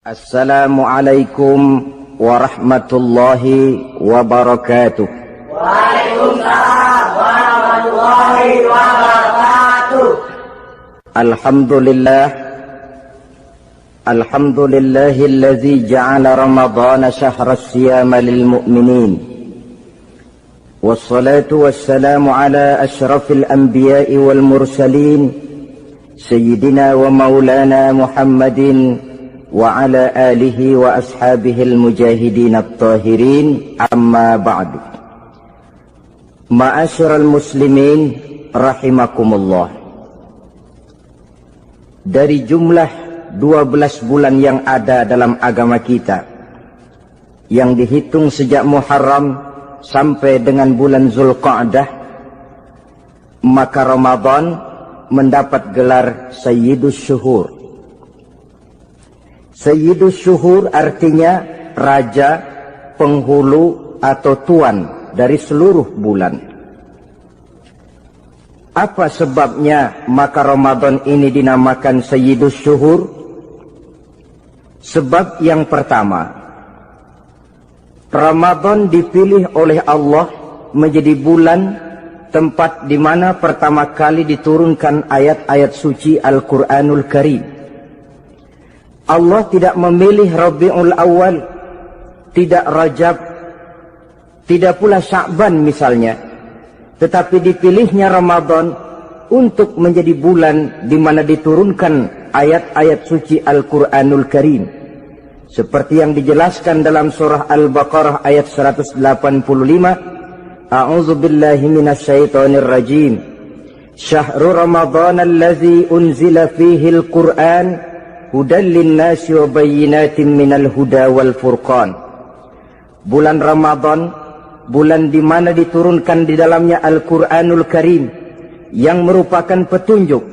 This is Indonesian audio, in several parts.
Assalamualaikum warahmatullahi wabarakatuh. Waalaikumsalam warahmatullahi wabarakatuh. Alhamdulillahilladzi ja'ala ramadhana syahra as-siyama lil mu'minin. Wassalatu wassalamu ala asyrafil anbiya'i wal mursalin sayyidina wa maulana Muhammadin wa ala alihi wa ashabihil mujahidin at-tahirin, amma ba'du. Ma'asyiral muslimin rahimakumullah. Dari jumlah 12 bulan yang ada dalam agama kita, yang dihitung sejak Muharram sampai dengan bulan Zulqa'dah, maka Ramadan mendapat gelar Sayyidus Syuhur. Sayyidus Syuhur artinya raja, penghulu atau tuan dari seluruh bulan. Apa sebabnya maka Ramadan ini dinamakan Sayyidus Syuhur? Sebab yang pertama, Ramadan dipilih oleh Allah menjadi bulan tempat di mana pertama kali diturunkan ayat-ayat suci Al-Quranul Karim. Allah tidak memilih Rabiul Awal, tidak Rajab, tidak pula Sya'ban misalnya, tetapi dipilihnya Ramadan untuk menjadi bulan di mana diturunkan ayat-ayat suci Al-Quranul Karim, seperti yang dijelaskan dalam surah Al-Baqarah ayat 185. A'udzu billahi minasyaitonir rajim. Syahrul Ramadan allazi unzila fihi al-Qur'an hudan linnasi wa bayyinatin minal huda wal furqan. Bulan Ramadan, bulan di mana diturunkan di dalamnya Al-Qur'anul Karim, yang merupakan petunjuk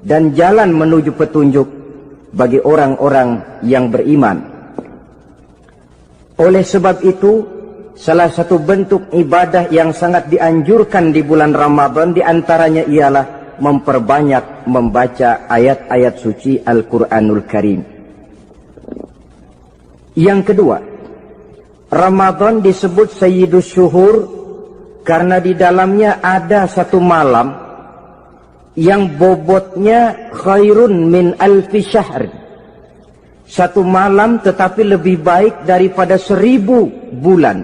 dan jalan menuju petunjuk bagi orang-orang yang beriman. Oleh sebab itu, salah satu bentuk ibadah yang sangat dianjurkan di bulan Ramadan diantaranya ialah memperbanyak membaca ayat-ayat suci Al-Quranul Karim. Yang kedua, Ramadan disebut Sayyidus Syuhur karena di dalamnya ada satu malam yang bobotnya khairun min alfi syahr. Satu malam tetapi lebih baik daripada 1000 bulan.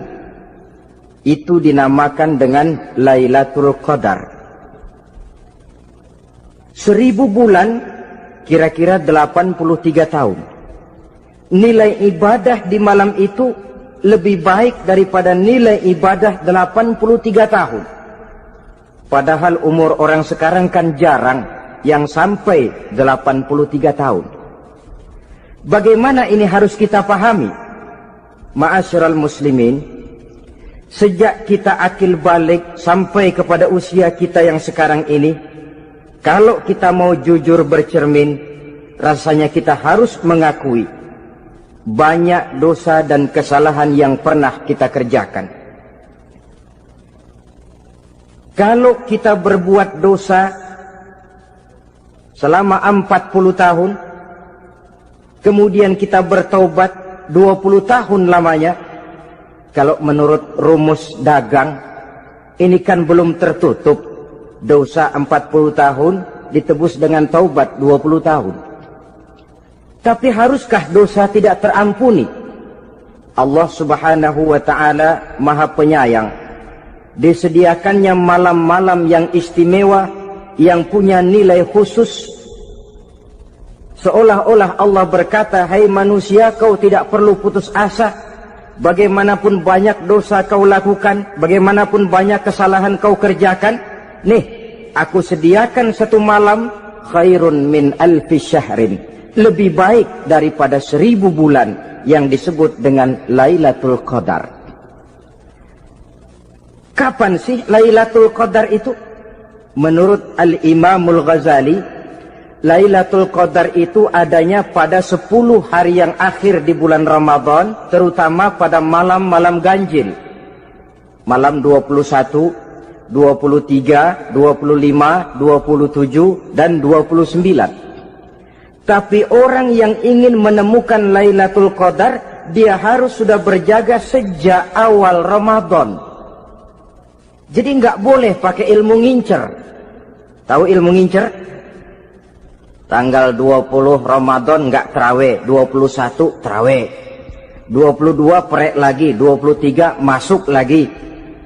Itu dinamakan dengan Lailatul Qadar. 1000 bulan kira-kira 83 tahun. Nilai ibadah di malam itu lebih baik daripada nilai ibadah 83 tahun. Padahal umur orang sekarang kan jarang yang sampai 83 tahun. Bagaimana ini harus kita pahami? Ma'asyiral muslimin, sejak kita akil balik sampai kepada usia kita yang sekarang ini, kalau kita mau jujur bercermin, rasanya kita harus mengakui banyak dosa dan kesalahan yang pernah kita kerjakan. Kalau kita berbuat dosa selama 40 tahun, kemudian kita bertaubat 20 tahun lamanya, kalau menurut rumus dagang, ini kan belum tertutup. Dosa 40 tahun ditebus dengan taubat 20 tahun. Tapi haruskah dosa tidak terampuni? Allah Subhanahu wa ta'ala Maha Penyayang. Disediakannya malam-malam yang istimewa, yang punya nilai khusus. Seolah-olah Allah berkata, hai manusia, kau tidak perlu putus asa. Bagaimanapun banyak dosa kau lakukan, bagaimanapun banyak kesalahan kau kerjakan, nih, aku sediakan satu malam khairun min alfi syahrin, lebih baik daripada 1000 bulan, yang disebut dengan Lailatul Qadar. Kapan sih Lailatul Qadar itu? Menurut Al-Imamul Ghazali, Lailatul Qadar itu adanya pada 10 hari yang akhir di bulan Ramadan, terutama pada malam-malam ganjil. Malam 21, 23, 25, 27, dan 29. Tapi orang yang ingin menemukan Lailatul Qadar, dia harus sudah berjaga sejak awal Ramadan. Jadi nggak boleh pakai ilmu ngincer. Tahu ilmu ngincer? Tanggal 20 Ramadan nggak terawih, 21 terawih, 22 perek lagi, 23 masuk lagi,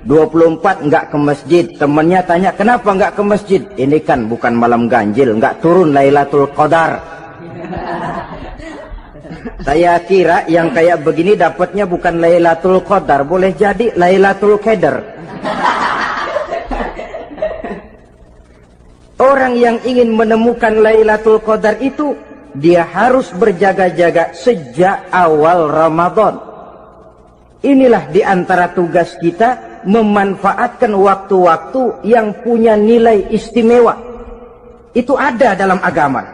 24 nggak ke masjid. Temennya tanya, kenapa nggak ke masjid? Ini kan bukan malam ganjil, nggak turun Lailatul Qadar. Saya kira yang kayak begini dapatnya bukan Lailatul Qadar, boleh jadi Lailatul Qadar. Orang yang ingin menemukan Lailatul Qadar itu, dia harus berjaga-jaga sejak awal Ramadan. Inilah di antara tugas kita, memanfaatkan waktu-waktu yang punya nilai istimewa. Itu ada dalam agama.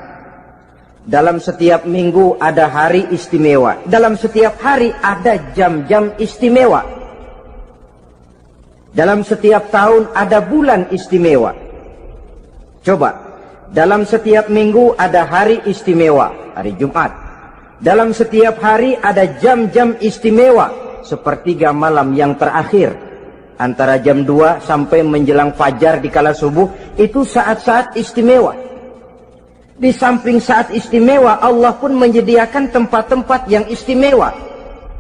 Dalam setiap minggu ada hari istimewa. Dalam setiap hari ada jam-jam istimewa. Dalam setiap tahun ada bulan istimewa. Coba, dalam setiap minggu ada hari istimewa, hari Jumat. Dalam setiap hari ada jam-jam istimewa, sepertiga malam yang terakhir. Antara jam 2 sampai menjelang fajar di kala subuh, itu saat-saat istimewa. Di samping saat istimewa, Allah pun menyediakan tempat-tempat yang istimewa.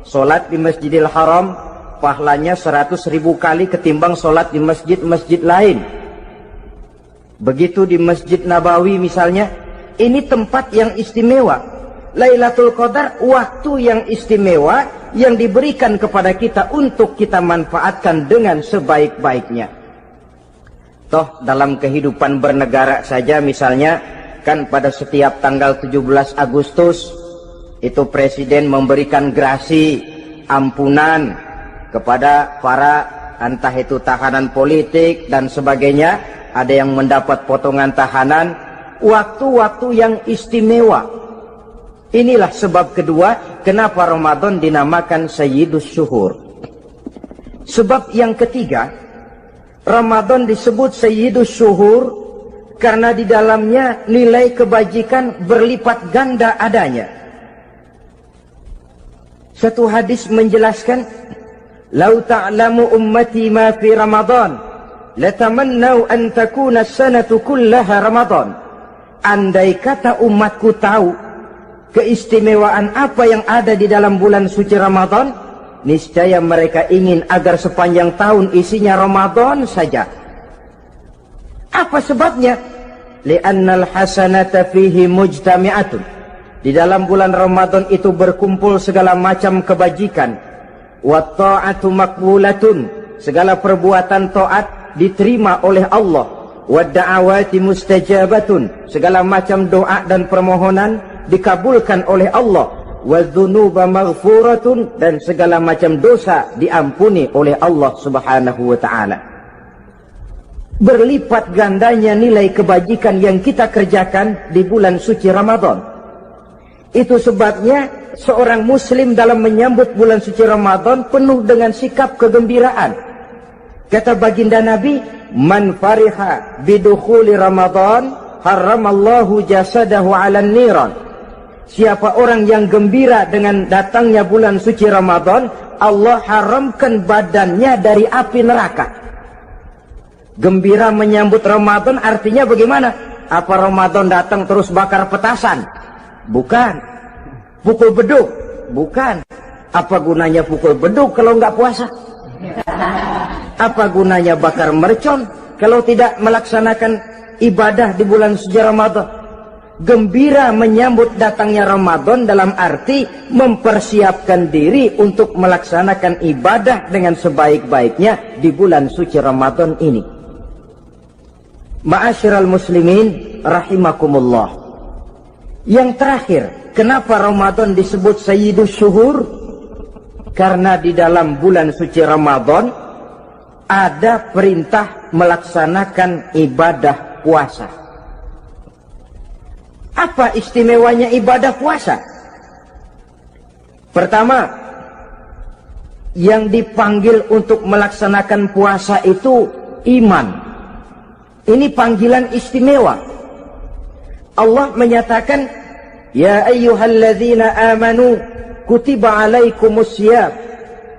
Solat di Masjidil Haram, pahalanya 100.000 kali ketimbang solat di masjid-masjid lain. Begitu di Masjid Nabawi misalnya, ini tempat yang istimewa. Lailatul Qadar, waktu yang istimewa yang diberikan kepada kita untuk kita manfaatkan dengan sebaik-baiknya. Toh dalam kehidupan bernegara saja misalnya, kan pada setiap tanggal 17 Agustus itu presiden memberikan grasi ampunan kepada para entah itu tahanan politik dan sebagainya. Ada yang mendapat potongan tahanan. Waktu-waktu yang istimewa. Inilah sebab kedua kenapa Ramadan dinamakan Sayyidus Syuhur. Sebab yang ketiga, Ramadan disebut Sayyidus Syuhur karena di dalamnya nilai kebajikan berlipat ganda adanya. Satu hadis menjelaskan, "Lau ta'lamu ummati ma fi Ramadan, latamannau an takuna as-sanatu kullaha Ramadan." Andai kata umatku tahu keistimewaan apa yang ada di dalam bulan suci Ramadan, niscaya mereka ingin agar sepanjang tahun isinya Ramadan saja. Apa sebabnya? Li'annal hasanata fihi mujtami'atun. Di dalam bulan Ramadan itu berkumpul segala macam kebajikan. Wa ta'atu maqbulatun. Segala perbuatan taat diterima oleh Allah. Wa da'awati mustajabatun. Segala macam doa dan permohonan dikabulkan oleh Allah. Wa dzunuba maghfuratun. Dan segala macam dosa diampuni oleh Allah Subhanahu wa ta'ala. Berlipat gandanya nilai kebajikan yang kita kerjakan di bulan suci Ramadan. Itu sebabnya seorang muslim dalam menyambut bulan suci Ramadan penuh dengan sikap kegembiraan. Kata baginda Nabi, "Man fariha bidukhuli Ramadan, haramallahu jasadahu 'alan niran." Siapa orang yang gembira dengan datangnya bulan suci Ramadan, Allah haramkan badannya dari api neraka. Gembira menyambut Ramadan artinya bagaimana? Apa Ramadan datang terus bakar petasan? Bukan. Pukul beduk? Bukan. Apa gunanya pukul beduk kalau nggak puasa? Apa gunanya bakar mercon kalau tidak melaksanakan ibadah di bulan suci Ramadan? Gembira menyambut datangnya Ramadan dalam arti mempersiapkan diri untuk melaksanakan ibadah dengan sebaik-baiknya di bulan suci Ramadan ini. Ma'asyiral muslimin rahimakumullah. Yang terakhir, kenapa Ramadan disebut Sayyidus Syuhur? Karena di dalam bulan suci Ramadan ada perintah melaksanakan ibadah puasa. Apa istimewanya ibadah puasa? Pertama, yang dipanggil untuk melaksanakan puasa itu iman. Ini panggilan istimewa. Allah menyatakan, Ya ayyuhalladzina amanu kutiba alaikumusiyam.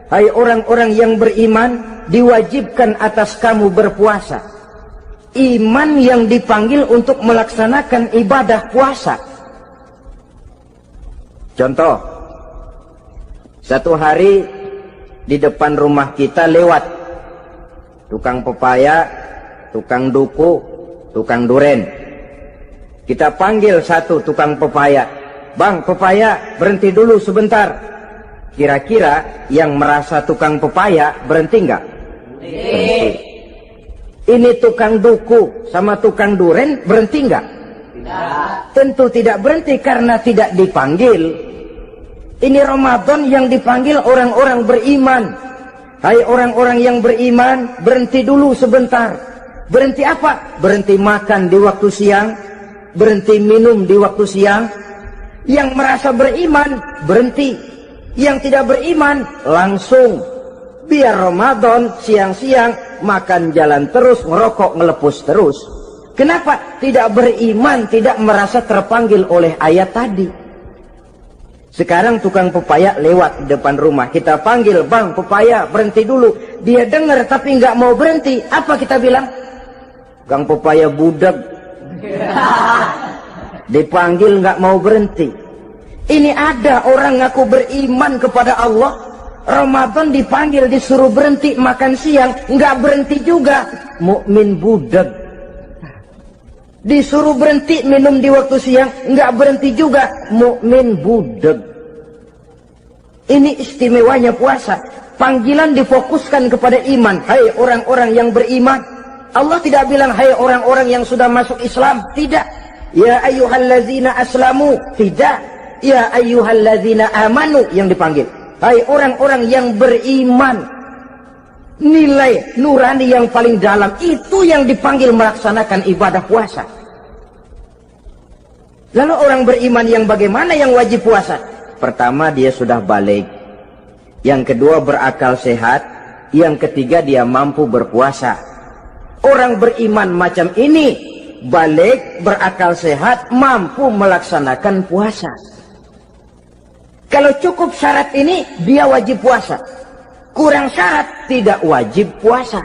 Hai orang-orang yang beriman, diwajibkan atas kamu berpuasa. Iman yang dipanggil untuk melaksanakan ibadah puasa. Contoh, satu hari di depan rumah kita lewat tukang pepaya, tukang duku, tukang duren. Kita panggil satu tukang pepaya, "Bang, pepaya, berhenti dulu sebentar." Kira-kira yang merasa tukang pepaya berhenti enggak? Berhenti. Ini tukang duku sama tukang duren berhenti enggak? Tidak. Tentu tidak berhenti karena tidak dipanggil. Ini Ramadan yang dipanggil orang-orang beriman. Hai orang-orang yang beriman, berhenti dulu sebentar. Berhenti apa? Berhenti makan di waktu siang, berhenti minum di waktu siang. Yang merasa beriman, berhenti. Yang tidak beriman, langsung. Biar Ramadan siang-siang makan jalan terus, ngerokok, ngelepus terus. Kenapa? Tidak beriman, tidak merasa terpanggil oleh ayat tadi. Sekarang tukang pepaya lewat di depan rumah. Kita panggil, "Bang, pepaya, berhenti dulu." Dia dengar tapi nggak mau berhenti. Apa kita bilang? Kang pepaya budak. Dipanggil nggak mau berhenti. Ini ada orang ngaku beriman kepada Allah. Ramadan dipanggil, disuruh berhenti makan siang, nggak berhenti juga. Mukmin budak. Disuruh berhenti minum di waktu siang, nggak berhenti juga. Mukmin budak. Ini istimewanya puasa. Panggilan difokuskan kepada iman. Hai orang-orang yang beriman. Allah tidak bilang hai orang-orang yang sudah masuk Islam. Tidak. Ya ayyuhallazina aslamu. Tidak. Ya ayyuhallazina amanu yang dipanggil. Hai orang-orang yang beriman. Nilai nurani yang paling dalam itu yang dipanggil melaksanakan ibadah puasa. Lalu orang beriman yang bagaimana yang wajib puasa? Pertama, dia sudah balik. Yang kedua, berakal sehat. Yang ketiga, dia mampu berpuasa. Orang beriman macam ini, balik, berakal sehat, mampu melaksanakan puasa. Kalau cukup syarat ini, dia wajib puasa. Kurang syarat, tidak wajib puasa.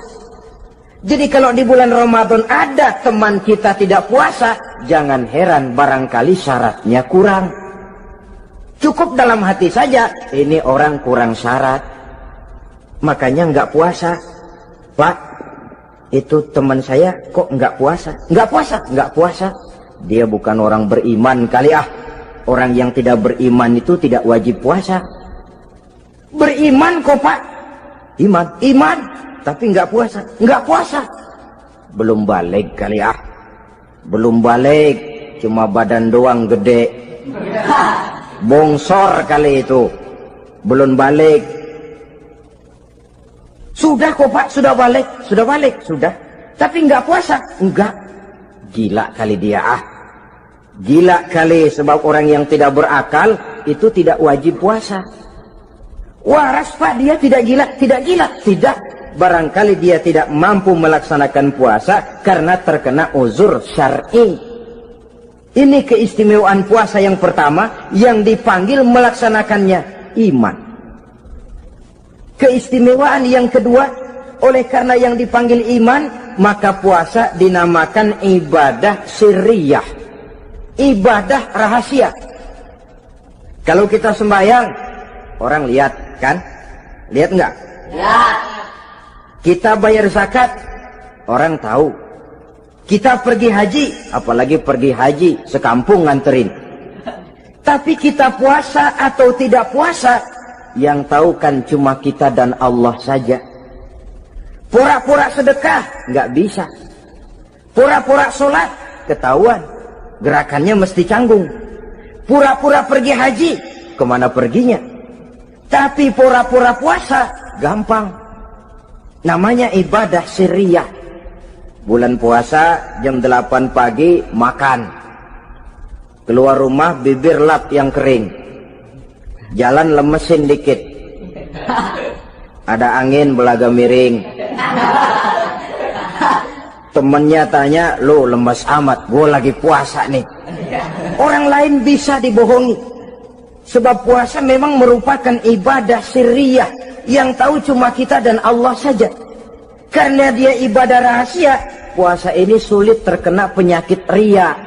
Jadi kalau di bulan Ramadan ada teman kita tidak puasa, jangan heran barangkali syaratnya kurang. Cukup dalam hati saja, ini orang kurang syarat. Makanya nggak puasa. Pak, itu teman saya kok nggak puasa? Nggak puasa? Nggak puasa. Dia bukan orang beriman kali ah. Orang yang tidak beriman itu tidak wajib puasa. Beriman kok Pak? Iman. Tapi nggak puasa. Nggak puasa. Belum balik kali ah. Belum balik. Cuma badan doang gede. Bongsor kali itu. Belum balik. Sudah kok Pak, sudah balik. Sudah balik, sudah. Tapi nggak puasa. Enggak. Gila kali dia ah. Gila kali, sebab orang yang tidak berakal itu tidak wajib puasa. Waras Pak, dia tidak gila. Tidak gila. Tidak. Barangkali dia tidak mampu melaksanakan puasa karena terkena uzur syar'i. Ini keistimewaan puasa yang pertama, yang dipanggil melaksanakannya iman. Keistimewaan yang kedua, oleh karena yang dipanggil iman, maka puasa dinamakan ibadah sirriyah, ibadah rahasia. Kalau kita sembahyang, orang lihat kan? Lihat enggak? Lihat. Kita bayar zakat, orang tahu. Kita pergi haji, apalagi pergi haji, sekampung nganterin. Tapi kita puasa atau tidak puasa, yang tahu kan cuma kita dan Allah saja. Pura-pura sedekah, nggak bisa. Pura-pura sholat, ketahuan. Gerakannya mesti canggung. Pura-pura pergi haji, kemana perginya? Tapi pura-pura puasa, gampang. Namanya ibadah sirriyah. Bulan puasa jam 8 pagi makan. Keluar rumah bibir lap yang kering. Jalan lemesin dikit. Ada angin belaga miring. Temennya tanya, "Lu lemes amat, gue lagi puasa nih." Orang lain bisa dibohongi. Sebab puasa memang merupakan ibadah sirriyah yang tahu cuma kita dan Allah saja. Karena dia ibadah rahasia, puasa ini sulit terkena penyakit riya.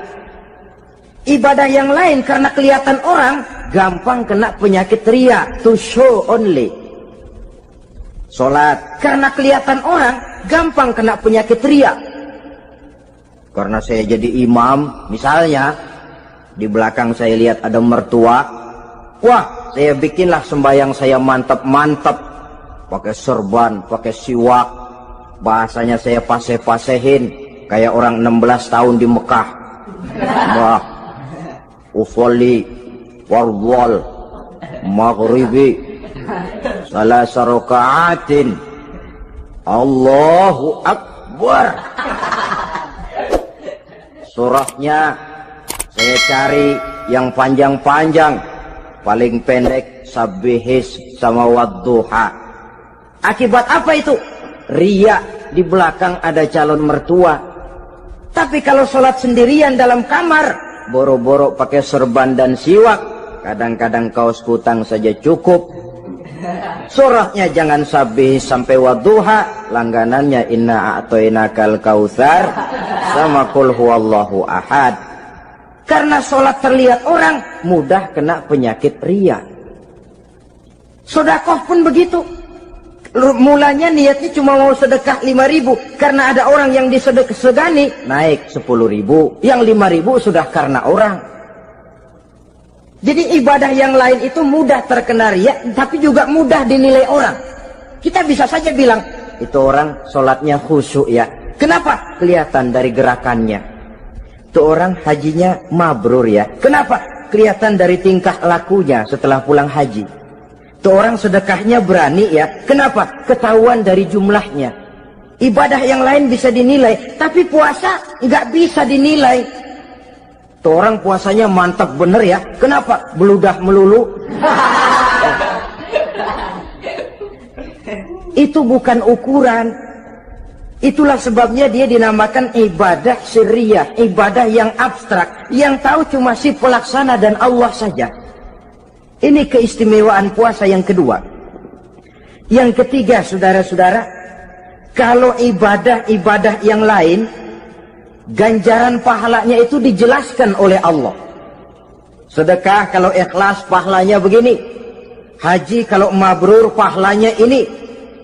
Ibadah yang lain karena kelihatan orang, gampang kena penyakit riya, to show only. Sholat karena kelihatan orang, gampang kena penyakit riya. Karena saya jadi imam, misalnya di belakang saya lihat ada mertua, wah, saya bikinlah sembahyang saya mantap-mantap, pakai serban, pakai siwak, bahasanya saya paseh-pasehin kayak orang 16 tahun di Mekah. Wah, usolli warwal maghribi salasa raka'atin Allahu Akbar. Surahnya saya cari yang panjang-panjang, paling pendek Sabbihis sama Wadduha. Akibat apa itu? Riya, di belakang ada calon mertua. Tapi kalau sholat sendirian dalam kamar, boro-boro pakai serban dan siwak, kadang-kadang kaos kutang saja cukup. Surahnya jangan Sabbihis sampai Wadduha, langganannya Inna A'toinakal Kautsar sama Qul Huwallahu Ahad. Karena sholat terlihat orang, mudah kena penyakit riya. Sedekah pun begitu. Mulanya niatnya cuma mau sedekah 5.000, karena ada orang yang disedekahani naik 10.000, yang 5.000 sudah karena orang. Jadi ibadah yang lain itu mudah terkena riya, tapi juga mudah dinilai orang. Kita bisa saja bilang, itu orang sholatnya khusyuk ya. Kenapa? Kelihatan dari gerakannya. Itu orang hajinya mabrur ya. Kenapa? Kelihatan dari tingkah lakunya setelah pulang haji. Itu orang sedekahnya berani ya. Kenapa? Ketahuan dari jumlahnya. Ibadah yang lain bisa dinilai, tapi puasa nggak bisa dinilai. Itu orang puasanya mantap bener ya. Kenapa? Beludah melulu. Itu bukan ukuran. Itulah sebabnya dia dinamakan ibadah sirriyah, ibadah yang abstrak, yang tahu cuma si pelaksana dan Allah saja. Ini keistimewaan puasa yang kedua. Yang ketiga, saudara-saudara, kalau ibadah-ibadah yang lain, ganjaran pahalanya itu dijelaskan oleh Allah. Sedekah kalau ikhlas pahalanya begini, haji kalau mabrur pahalanya ini,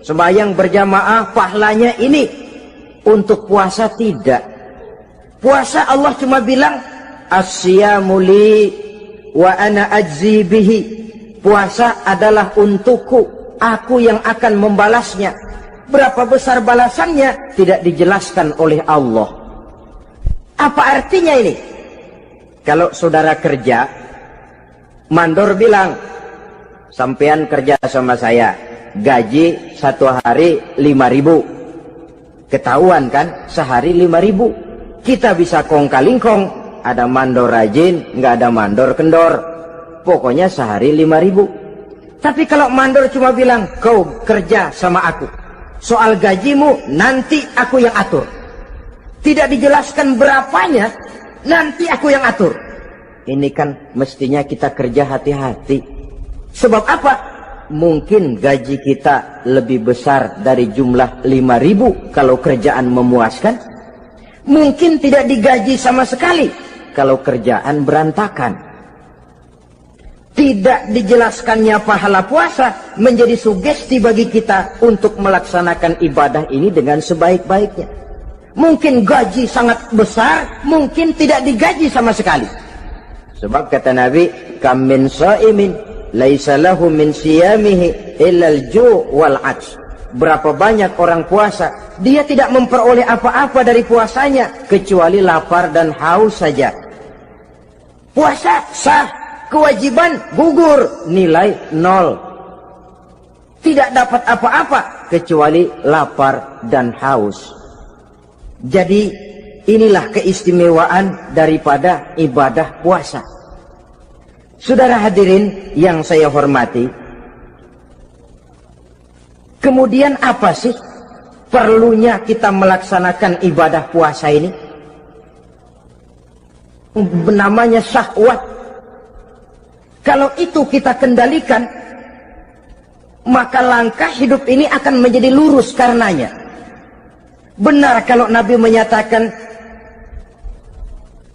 sembahyang berjamaah pahalanya ini. Untuk puasa tidak. Puasa Allah cuma bilang as-siyamu li wa ana ajzi bihi. Puasa adalah untukku, aku yang akan membalasnya. Berapa besar balasannya tidak dijelaskan oleh Allah. Apa artinya ini? Kalau saudara kerja, mandor bilang, sampean kerja sama saya, gaji satu hari 5.000. Ketahuan kan, sehari 5.000. Kita bisa kong-kalingkong, ada mandor rajin, nggak ada mandor kendor. Pokoknya sehari 5.000. Tapi kalau mandor cuma bilang, kau kerja sama aku, soal gajimu nanti aku yang atur. Tidak dijelaskan berapanya, nanti aku yang atur. Ini kan mestinya kita kerja hati-hati. Sebab apa? Mungkin gaji kita lebih besar dari jumlah 5.000 kalau kerjaan memuaskan. Mungkin tidak digaji sama sekali kalau kerjaan berantakan. Tidak dijelaskannya pahala puasa menjadi sugesti bagi kita untuk melaksanakan ibadah ini dengan sebaik-baiknya. Mungkin gaji sangat besar, mungkin tidak digaji sama sekali. Sebab kata Nabi, kam min sha'imin laisa lahu min siyamihi illa al-ju' wal 'atsh. Berapa banyak orang puasa, dia tidak memperoleh apa-apa dari puasanya kecuali lapar dan haus saja. Puasa sah, kewajiban gugur, nilai 0. Tidak dapat apa-apa kecuali lapar dan haus. Jadi inilah keistimewaan daripada ibadah puasa. Saudara hadirin yang saya hormati, kemudian apa sih perlunya kita melaksanakan ibadah puasa ini? namanya syahwat. Kalau itu kita kendalikan, maka langkah hidup ini akan menjadi lurus karenanya. Benar kalau Nabi menyatakan,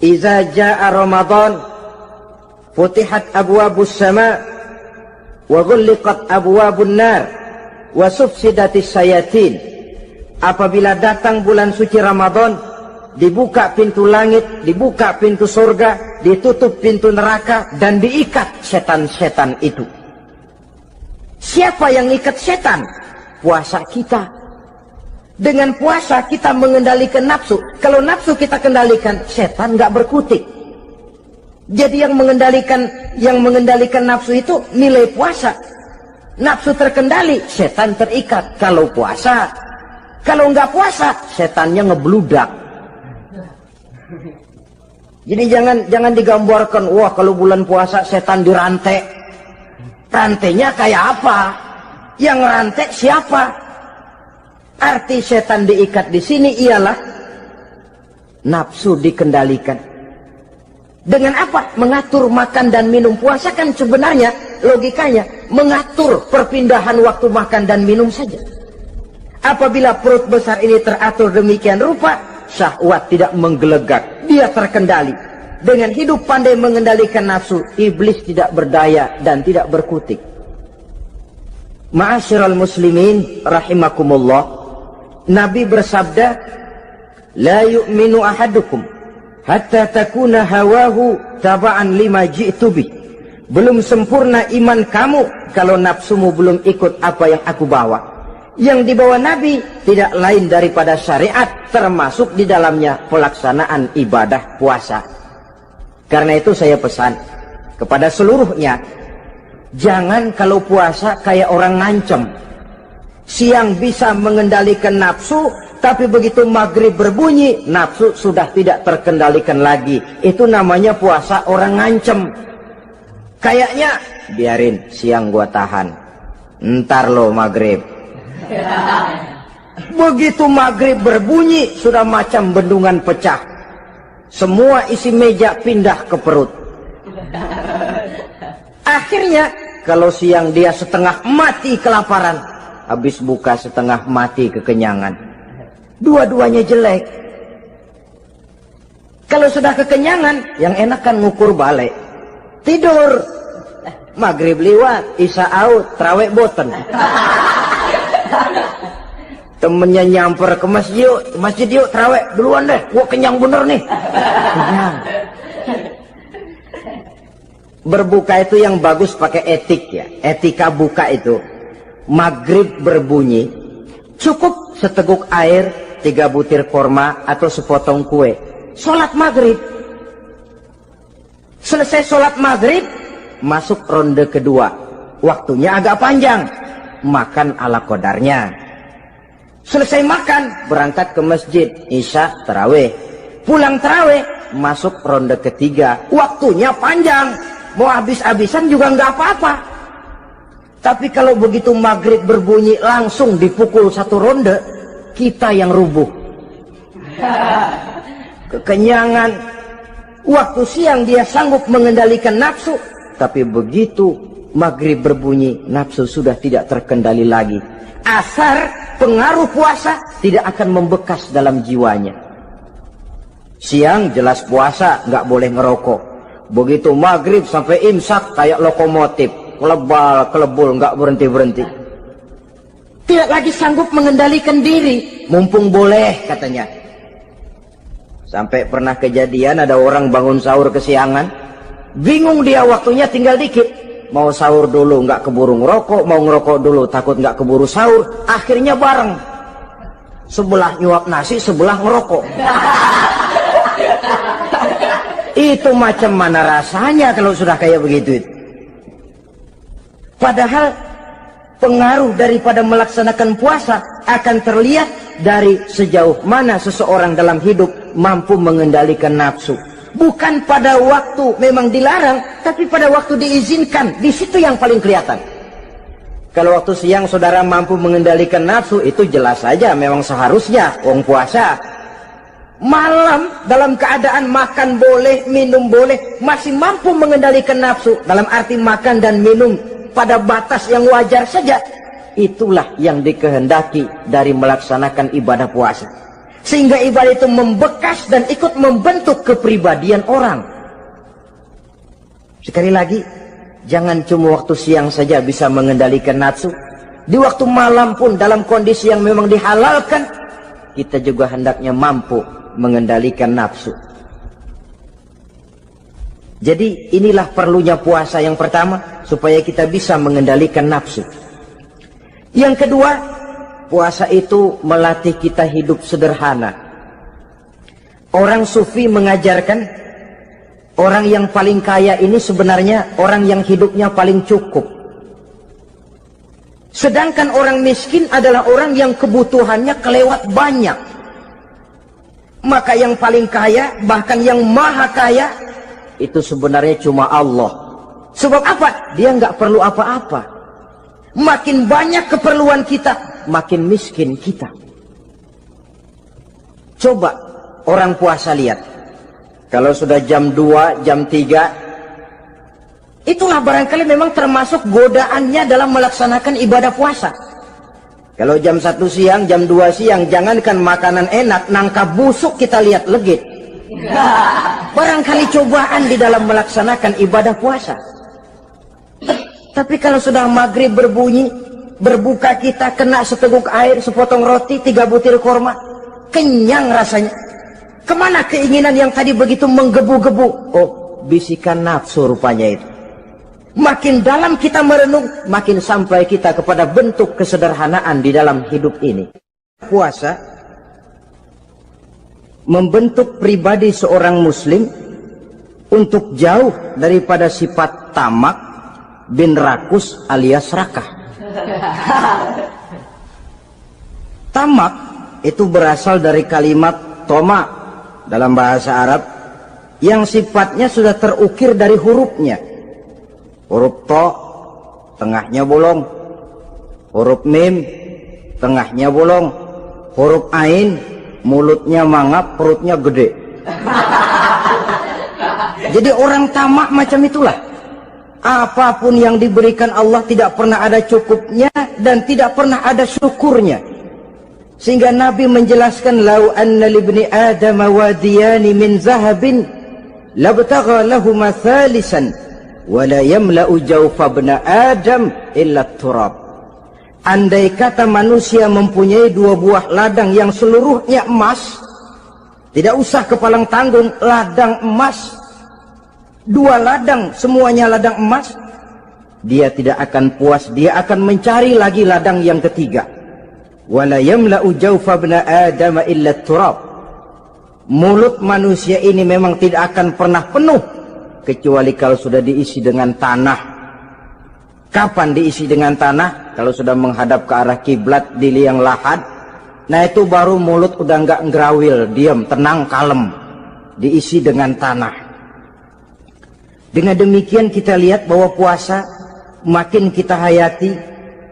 "Iza jaa Ramadan, futihat abwabus sama, wa ghulliqat abwabun nar, wa sufsidatis sayatin." Apabila datang bulan suci Ramadan, dibuka pintu langit, dibuka pintu surga, ditutup pintu neraka, dan diikat setan-setan itu. Siapa yang ikat setan? Puasa kita. Dengan puasa kita mengendalikan nafsu. Kalau nafsu kita kendalikan, setan nggak berkutik. Jadi yang mengendalikan nafsu itu nilai puasa. Nafsu terkendali, setan terikat. Kalau puasa, kalau nggak puasa, setannya ngebludak. Jadi jangan digambarkan, wah kalau bulan puasa setan dirantai. Rantainya kayak apa? Yang rantai siapa? Arti setan diikat di sini ialah nafsu dikendalikan. Dengan apa? Mengatur makan dan minum. Puasa kan sebenarnya logikanya mengatur perpindahan waktu makan dan minum saja. Apabila perut besar ini teratur demikian rupa, syahwat tidak menggelegak, dia terkendali. Dengan hidup pandai mengendalikan nafsu, iblis tidak berdaya dan tidak berkutik. Ma'asyiral muslimin rahimakumullah, Nabi bersabda, "La yu'minu ahadukum hatta takuna hawahu taba'an lima ji'tu bih." Belum sempurna iman kamu kalau nafsumu belum ikut apa yang aku bawa. Yang dibawa Nabi tidak lain daripada syariat, termasuk di dalamnya pelaksanaan ibadah puasa. Karena itu saya pesan kepada seluruhnya, jangan kalau puasa kayak orang ngancem. Siang bisa mengendalikan nafsu, tapi begitu maghrib berbunyi, nafsu sudah tidak terkendalikan lagi. Itu namanya puasa orang ngancem. Kayaknya, biarin siang gua tahan, ntar lo maghrib. Begitu maghrib berbunyi, sudah macam bendungan pecah. Semua isi meja pindah ke perut. Akhirnya, kalau siang dia setengah mati kelaparan, habis buka setengah mati kekenyangan. Dua-duanya jelek. Kalau sudah kekenyangan, yang enak kan ngukur balik. Tidur. Maghrib liwat, isya out, trawek boten. Temennya nyamper ke masjid yuk trawek duluan deh, gua kenyang bener nih. Kenyang. Berbuka itu yang bagus pakai etik ya, etika buka itu. Maghrib berbunyi, cukup seteguk air, 3 butir korma atau sepotong kue. Sholat maghrib. Selesai sholat maghrib, masuk ronde kedua. Waktunya agak panjang, makan ala qadarnya. Selesai makan, berangkat ke masjid, isya tarawih. Pulang tarawih, masuk ronde ketiga. Waktunya panjang, mau habis-habisan juga nggak apa-apa. Tapi kalau begitu maghrib berbunyi langsung dipukul 1 ronde, kita yang rubuh. Kekenyangan. Waktu siang dia sanggup mengendalikan nafsu, tapi begitu maghrib berbunyi, nafsu sudah tidak terkendali lagi. Asar pengaruh puasa tidak akan membekas dalam jiwanya. Siang jelas puasa, nggak boleh ngerokok. Begitu maghrib sampai imsak kayak lokomotif, kelebul, nggak berhenti-berhenti. Tidak lagi sanggup mengendalikan diri, mumpung boleh katanya. Sampai pernah kejadian ada orang bangun sahur kesiangan, bingung dia waktunya tinggal dikit. Mau sahur dulu nggak keburu ngerokok, mau ngerokok dulu takut nggak keburu sahur, akhirnya bareng. Sebelah nyuap nasi, sebelah ngerokok. Itu macam mana rasanya kalau sudah kayak begitu itu? Padahal pengaruh daripada melaksanakan puasa akan terlihat dari sejauh mana seseorang dalam hidup mampu mengendalikan nafsu. Bukan pada waktu memang dilarang, tapi pada waktu diizinkan. Di situ yang paling kelihatan. Kalau waktu siang saudara mampu mengendalikan nafsu, itu jelas saja memang seharusnya orang puasa. malam dalam keadaan makan boleh, minum boleh, masih mampu mengendalikan nafsu, dalam arti makan dan minum pada batas yang wajar saja, itulah yang dikehendaki dari melaksanakan ibadah puasa. Sehingga ibadah itu membekas dan ikut membentuk kepribadian orang. Sekali lagi, jangan cuma waktu siang saja bisa mengendalikan nafsu. Di waktu malam pun dalam kondisi yang memang dihalalkan, kita juga hendaknya mampu mengendalikan nafsu. Jadi inilah perlunya puasa yang pertama, supaya kita bisa mengendalikan nafsu. Yang kedua, puasa itu melatih kita hidup sederhana. Orang sufi mengajarkan, orang yang paling kaya ini sebenarnya orang yang hidupnya paling cukup. Sedangkan orang miskin adalah orang yang kebutuhannya kelewat banyak. Maka yang paling kaya, bahkan yang maha kaya, itu sebenarnya cuma Allah. Sebab apa? Dia nggak perlu apa-apa. Makin banyak keperluan kita, makin miskin kita. Coba orang puasa lihat. Kalau sudah jam 2, jam 3, itulah barangkali memang termasuk godaannya dalam melaksanakan ibadah puasa. Kalau jam 1 siang, jam 2 siang, jangankan makanan enak, nangka busuk kita lihat legit. Barangkali cobaan di dalam melaksanakan ibadah puasa. Tapi kalau sudah maghrib berbunyi, berbuka kita kena seteguk air, sepotong roti, 3 butir korma, kenyang rasanya. Kemana keinginan yang tadi begitu menggebu-gebu? Oh, bisikan nafsu rupanya itu. Makin dalam kita merenung, makin sampai kita kepada bentuk kesederhanaan di dalam hidup ini. Puasa membentuk pribadi seorang muslim untuk jauh daripada sifat tamak bin rakus alias rakah. Tamak itu berasal dari kalimat toma dalam bahasa Arab yang sifatnya sudah terukir dari hurufnya. Huruf to, tengahnya bolong. Huruf mim, tengahnya bolong. Huruf ain, mulutnya mangap, perutnya gede. Jadi orang tamak macam itulah. Apapun yang diberikan Allah tidak pernah ada cukupnya dan tidak pernah ada syukurnya. Sehingga Nabi menjelaskan, lau anna libni Adam wadiyani min zahabin labtagha lahuma thalisan wala yamla'u jawfa ibna Adam illa turab. Andai kata manusia mempunyai 2 buah ladang yang seluruhnya emas, tidak usah kepalang tanggung, ladang emas, 2 ladang semuanya ladang emas, dia tidak akan puas, dia akan mencari lagi ladang yang ketiga. Wala yamla'u jawfa ibna Adam illa turab. Mulut manusia ini memang tidak akan pernah penuh kecuali kalau sudah diisi dengan tanah. Kapan diisi dengan tanah? Kalau sudah menghadap ke arah kiblat di liang lahat, nah itu baru mulut udah nggak ngerawil, diam, tenang, kalem, diisi dengan tanah. Dengan demikian kita lihat bahwa puasa makin kita hayati,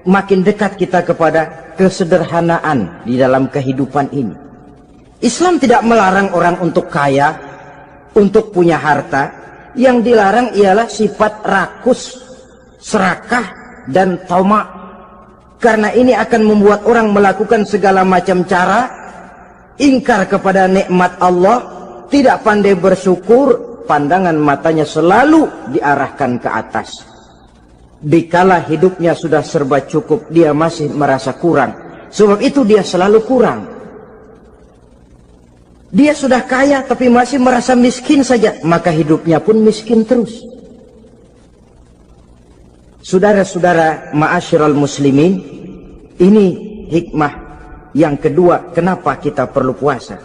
makin dekat kita kepada kesederhanaan di dalam kehidupan ini. Islam tidak melarang orang untuk kaya, untuk punya harta. Yang dilarang ialah sifat rakus, serakah, dan tamak. Karena ini akan membuat orang melakukan segala macam cara, ingkar kepada nikmat Allah, tidak pandai bersyukur, pandangan matanya selalu diarahkan ke atas. Dikala hidupnya sudah serba cukup, dia masih merasa kurang. Sebab itu dia selalu kurang. Dia sudah kaya tapi masih merasa miskin saja, maka hidupnya pun miskin terus. Saudara-saudara ma'asyiral muslimin, ini hikmah yang kedua kenapa kita perlu puasa.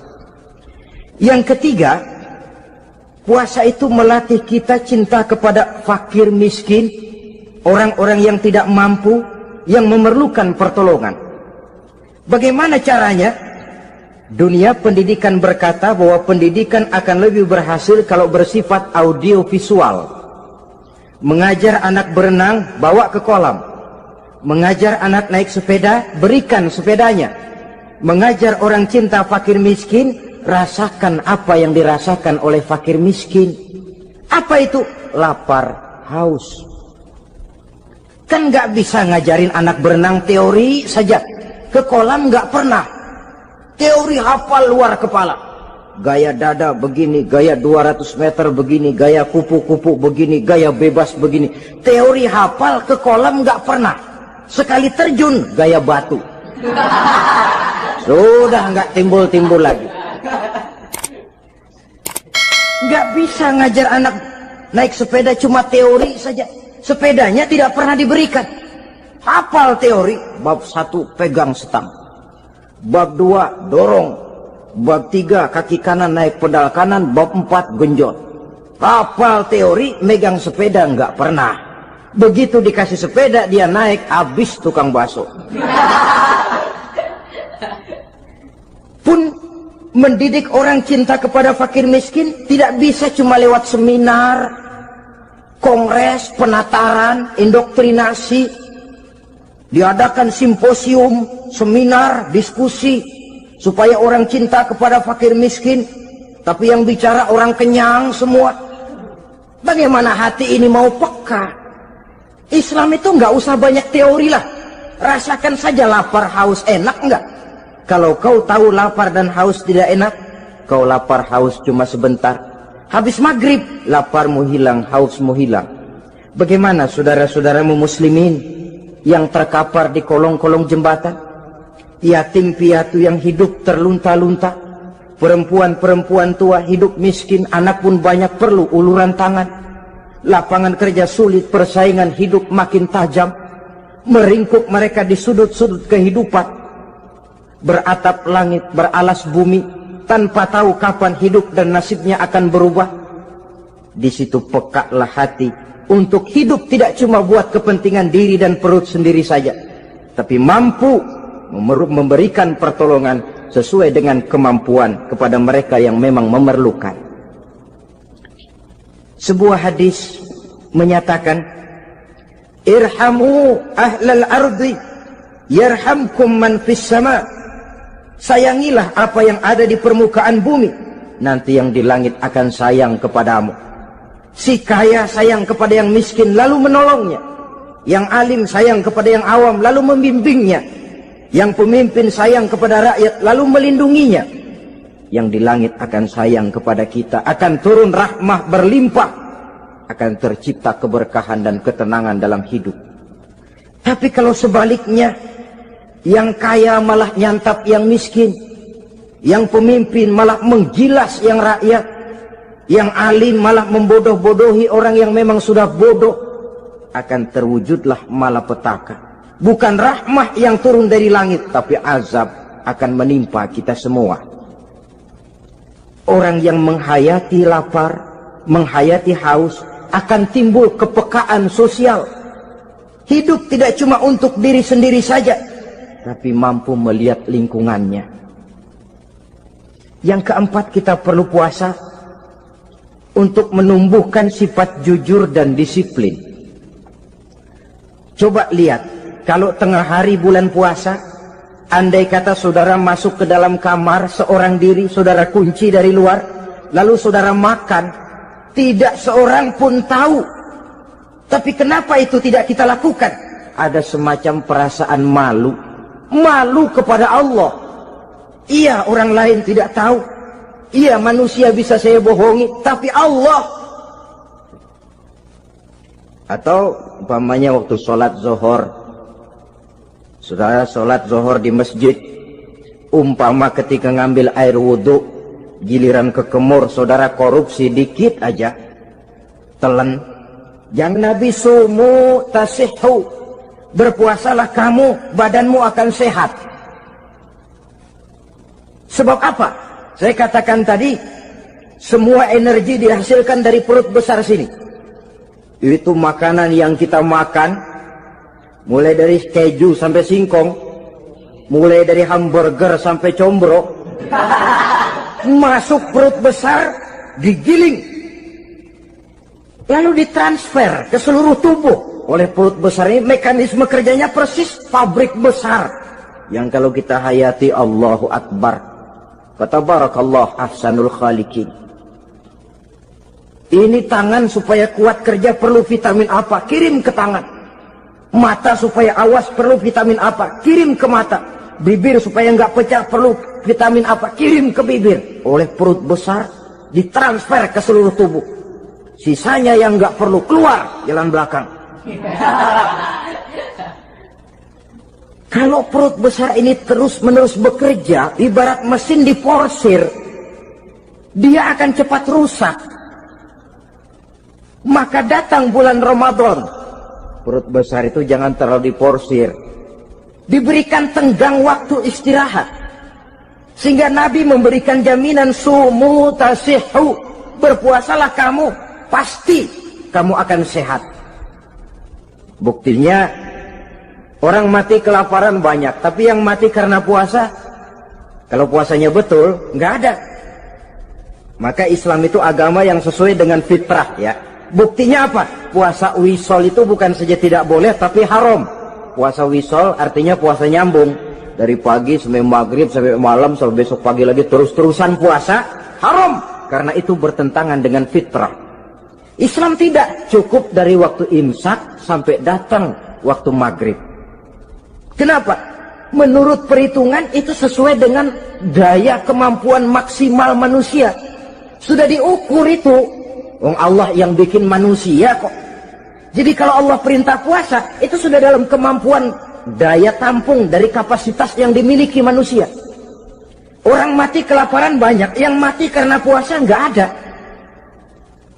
Yang ketiga, puasa itu melatih kita cinta kepada fakir miskin, orang-orang yang tidak mampu, yang memerlukan pertolongan. Bagaimana caranya? Dunia pendidikan berkata bahwa pendidikan akan lebih berhasil kalau bersifat audiovisual. Mengajar anak berenang, bawa ke kolam. Mengajar anak naik sepeda, berikan sepedanya. Mengajar orang cinta fakir miskin, rasakan apa yang dirasakan oleh fakir miskin. Apa itu? Lapar, haus. Kan nggak bisa ngajarin anak berenang teori saja, ke kolam nggak pernah. Teori hafal luar kepala. Gaya dada begini, gaya 200 meter begini, gaya kupu-kupu begini, gaya bebas begini. Teori hafal, ke kolam nggak pernah. Sekali terjun gaya batu. Sudah nggak timbul-timbul lagi. Nggak bisa ngajar anak naik sepeda cuma teori saja. Sepedanya tidak pernah diberikan. Hafal teori, bab 1 pegang setang, bab 2 dorong, bab 3 kaki kanan naik pedal kanan, bab 4 genjot. Hafal teori, megang sepeda nggak pernah. Begitu dikasih sepeda dia naik, habis tukang bakso. Pun mendidik orang cinta kepada fakir miskin tidak bisa cuma lewat seminar, kongres, penataran, indoktrinasi. Diadakan simposium, seminar, diskusi supaya orang cinta kepada fakir miskin, tapi yang bicara orang kenyang semua. Bagaimana hati ini mau peka? Islam itu nggak usah banyak teori lah. Rasakan saja lapar, haus, enak nggak? Kalau kau tahu lapar dan haus tidak enak, kau lapar haus cuma sebentar. Habis maghrib, laparmu hilang, hausmu hilang. Bagaimana saudara-saudaramu muslimin yang terkapar di kolong-kolong jembatan? Yatim piatu yang hidup terlunta-lunta. Perempuan-perempuan tua hidup miskin, anak pun banyak perlu uluran tangan. Lapangan kerja sulit, persaingan hidup makin tajam. Meringkuk mereka di sudut-sudut kehidupan. Beratap langit, beralas bumi, tanpa tahu kapan hidup dan nasibnya akan berubah. Di situ pekaklah hati untuk hidup tidak cuma buat kepentingan diri dan perut sendiri saja, tapi mampu memberikan pertolongan sesuai dengan kemampuan kepada mereka yang memang memerlukan. Sebuah hadis menyatakan, irhamu ahlal ardi yarhamkum man fis sama. Sayangilah apa yang ada di permukaan bumi, nanti yang di langit akan sayang kepadamu. Si kaya sayang kepada yang miskin lalu menolongnya. Yang alim sayang kepada yang awam lalu membimbingnya. Yang pemimpin sayang kepada rakyat lalu melindunginya. Yang di langit akan sayang kepada kita, akan turun rahmah berlimpah, akan tercipta keberkahan dan ketenangan dalam hidup. Tapi kalau sebaliknya, yang kaya malah nyantap yang miskin, yang pemimpin malah menggilas yang rakyat, yang alim malah membodoh-bodohi orang yang memang sudah bodoh, akan terwujudlah malapetaka. Bukan rahmah yang turun dari langit, tapi azab akan menimpa kita semua. Orang yang menghayati lapar, menghayati haus, akan timbul kepekaan sosial. Hidup tidak cuma untuk diri sendiri saja, tapi mampu melihat lingkungannya. Yang keempat, kita perlu puasa untuk menumbuhkan sifat jujur dan disiplin. Coba lihat, kalau tengah hari bulan puasa, andai kata saudara masuk ke dalam kamar seorang diri, saudara kunci dari luar, lalu saudara makan, tidak seorang pun tahu. Tapi kenapa itu tidak kita lakukan? Ada semacam perasaan malu. Malu kepada Allah. Iya, orang lain tidak tahu. Iya, manusia bisa saya bohongi, tapi Allah. Atau umpamanya waktu sholat zuhur, saudara sholat zuhur di masjid, umpama ketika ngambil air wudhu, giliran ke kemur, saudara korupsi dikit aja, telan. Yang Nabi sumu tasihhu, berpuasalah kamu, badanmu akan sehat. Sebab apa? Saya katakan tadi, semua energi dihasilkan dari perut besar sini. Itu makanan yang kita makan, mulai dari keju sampai singkong, mulai dari hamburger sampai combro, masuk perut besar, digiling, lalu ditransfer ke seluruh tubuh oleh perut besar ini. Mekanisme kerjanya persis pabrik besar yang kalau kita hayati, Allahu Akbar, Fatabarakallah ahsanul khaliqin. Ini tangan supaya kuat kerja perlu vitamin apa? Kirim ke tangan. Mata supaya awas perlu vitamin apa? Kirim ke mata. Bibir supaya nggak pecah perlu vitamin apa? Kirim ke bibir. Oleh perut besar ditransfer ke seluruh tubuh. Sisanya yang nggak perlu keluar jalan belakang. Kalau perut besar ini terus-menerus bekerja, ibarat mesin diporsir, dia akan cepat rusak. Maka datang bulan Ramadan, perut besar itu jangan terlalu diporsir. Diberikan tenggang waktu istirahat. Sehingga Nabi memberikan jaminan sumu tasihhu. Berpuasalah kamu, pasti kamu akan sehat. Buktinya, orang mati kelaparan banyak, tapi yang mati karena puasa, kalau puasanya betul, nggak ada. Maka Islam itu agama yang sesuai dengan fitrah ya. Buktinya apa? Puasa wisol itu bukan saja tidak boleh, tapi haram. Puasa wisol artinya puasa nyambung. Dari pagi sampai maghrib, sampai malam, sampai besok pagi lagi terus-terusan puasa, haram. Karena itu bertentangan dengan fitrah. Islam tidak cukup dari waktu imsak sampai datang waktu maghrib. Kenapa? Menurut perhitungan itu sesuai dengan daya kemampuan maksimal manusia. Sudah diukur itu. Allah yang bikin manusia kok. Jadi kalau Allah perintah puasa, itu sudah dalam kemampuan daya tampung dari kapasitas yang dimiliki manusia. Orang mati kelaparan banyak, yang mati karena puasa nggak ada.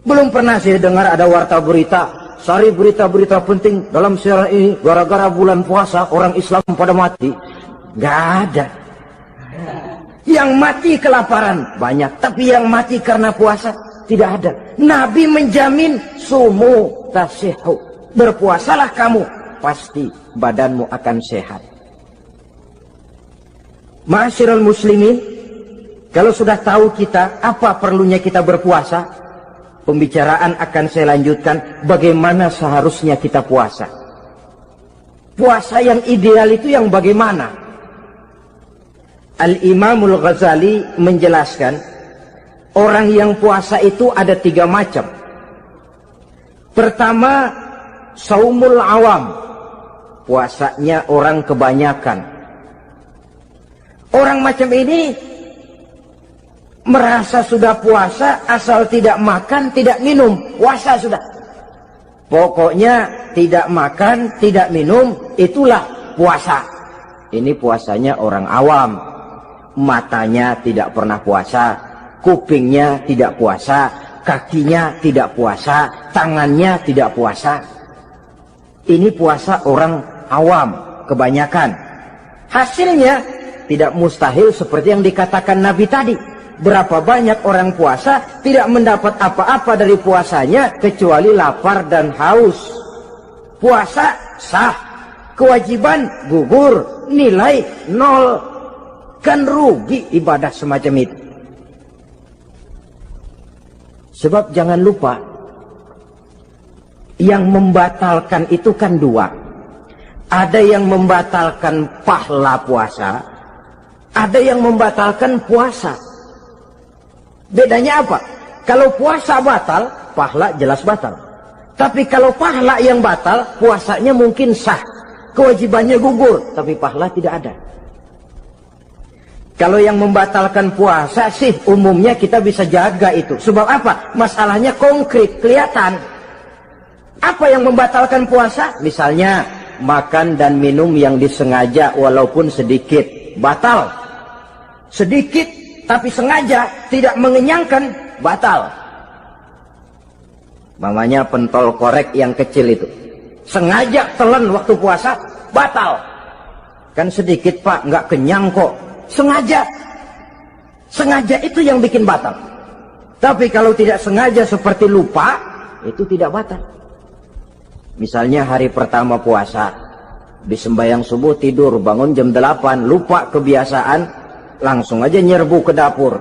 Belum pernah saya dengar ada warta berita, sari berita-berita penting dalam siaran ini, gara-gara bulan puasa orang Islam pada mati. Nggak ada. Yang mati kelaparan banyak, tapi yang mati karena puasa tidak ada. Nabi menjamin sumu tasihhu. Berpuasalah kamu, pasti badanmu akan sehat. Ma'asyiral muslimin, kalau sudah tahu kita apa perlunya kita berpuasa, pembicaraan akan saya lanjutkan bagaimana seharusnya kita puasa. Puasa yang ideal itu yang bagaimana? Al-Imamul Ghazali menjelaskan, orang yang puasa itu ada 3 macam. Pertama, saumul awam, puasanya orang kebanyakan. Orang macam ini merasa sudah puasa asal tidak makan, tidak minum, puasa sudah. Pokoknya tidak makan, tidak minum, itulah puasa. Ini puasanya orang awam. Matanya tidak pernah puasa, kupingnya tidak puasa, kakinya tidak puasa, tangannya tidak puasa. Ini puasa orang awam, kebanyakan. Hasilnya tidak mustahil seperti yang dikatakan Nabi tadi. Berapa banyak orang puasa tidak mendapat apa-apa dari puasanya kecuali lapar dan haus. Puasa sah, kewajiban gugur, nilai 0. Kan rugi ibadah semacam itu. Sebab jangan lupa, yang membatalkan itu kan 2. Ada yang membatalkan pahala puasa, ada yang membatalkan puasa. Bedanya apa? Kalau puasa batal, pahala jelas batal. Tapi kalau pahala yang batal, puasanya mungkin sah, kewajibannya gugur, tapi pahala tidak ada. Kalau yang membatalkan puasa sih umumnya kita bisa jaga itu. Sebab apa? Masalahnya konkret, kelihatan. Apa yang membatalkan puasa? Misalnya makan dan minum yang disengaja walaupun sedikit, batal. Sedikit tapi sengaja tidak mengenyangkan, batal. Mamanya pentol korek yang kecil itu, sengaja telan waktu puasa, batal. Kan sedikit pak, nggak kenyang kok. Sengaja. Sengaja itu yang bikin batal. Tapi kalau tidak sengaja seperti lupa, itu tidak batal. Misalnya hari pertama puasa, di sembahyang subuh tidur, bangun jam 8, lupa kebiasaan, langsung aja nyerbu ke dapur.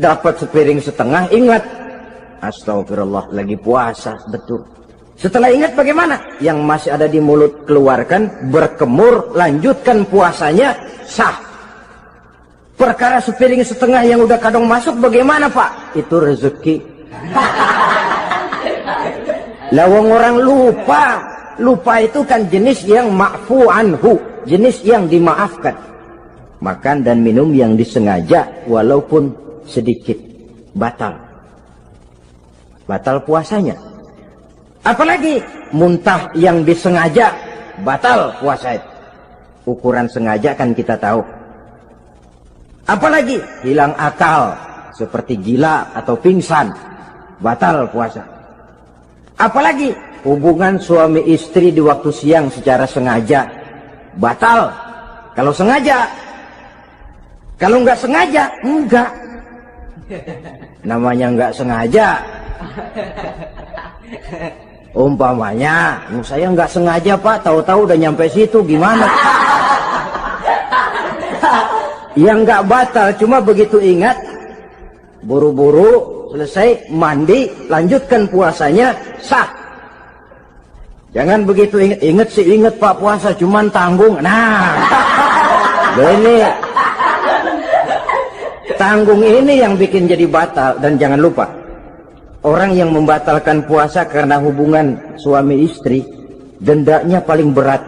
Dapat sepiring setengah, ingat, astagfirullah, lagi puasa, betul. Setelah ingat bagaimana? Yang masih ada di mulut keluarkan, berkemur, lanjutkan puasanya, sah. Perkara sepiring setengah yang udah kadang masuk bagaimana Pak? Itu rezeki. Lawang orang lupa. Lupa itu kan jenis yang ma'fu anhu, jenis yang dimaafkan. Makan dan minum yang disengaja walaupun sedikit, batal. Batal puasanya. Apalagi muntah yang disengaja, batal puasa itu. Ukuran sengaja kan kita tahu. Apalagi hilang akal, seperti gila atau pingsan, batal puasa. Apalagi hubungan suami istri di waktu siang secara sengaja, batal. Kalau sengaja. Kalau nggak sengaja, enggak. Namanya nggak sengaja. Umpamanya, saya nggak sengaja Pak, tahu-tahu udah nyampe situ, gimana? Yang nggak batal, cuma begitu ingat, buru-buru selesai mandi, lanjutkan puasanya, sah. Jangan begitu ingat sih, ingat Pak puasa, cuman tanggung. Nah, ini tanggung ini yang bikin jadi batal. Dan jangan lupa, orang yang membatalkan puasa karena hubungan suami istri, dendanya paling berat.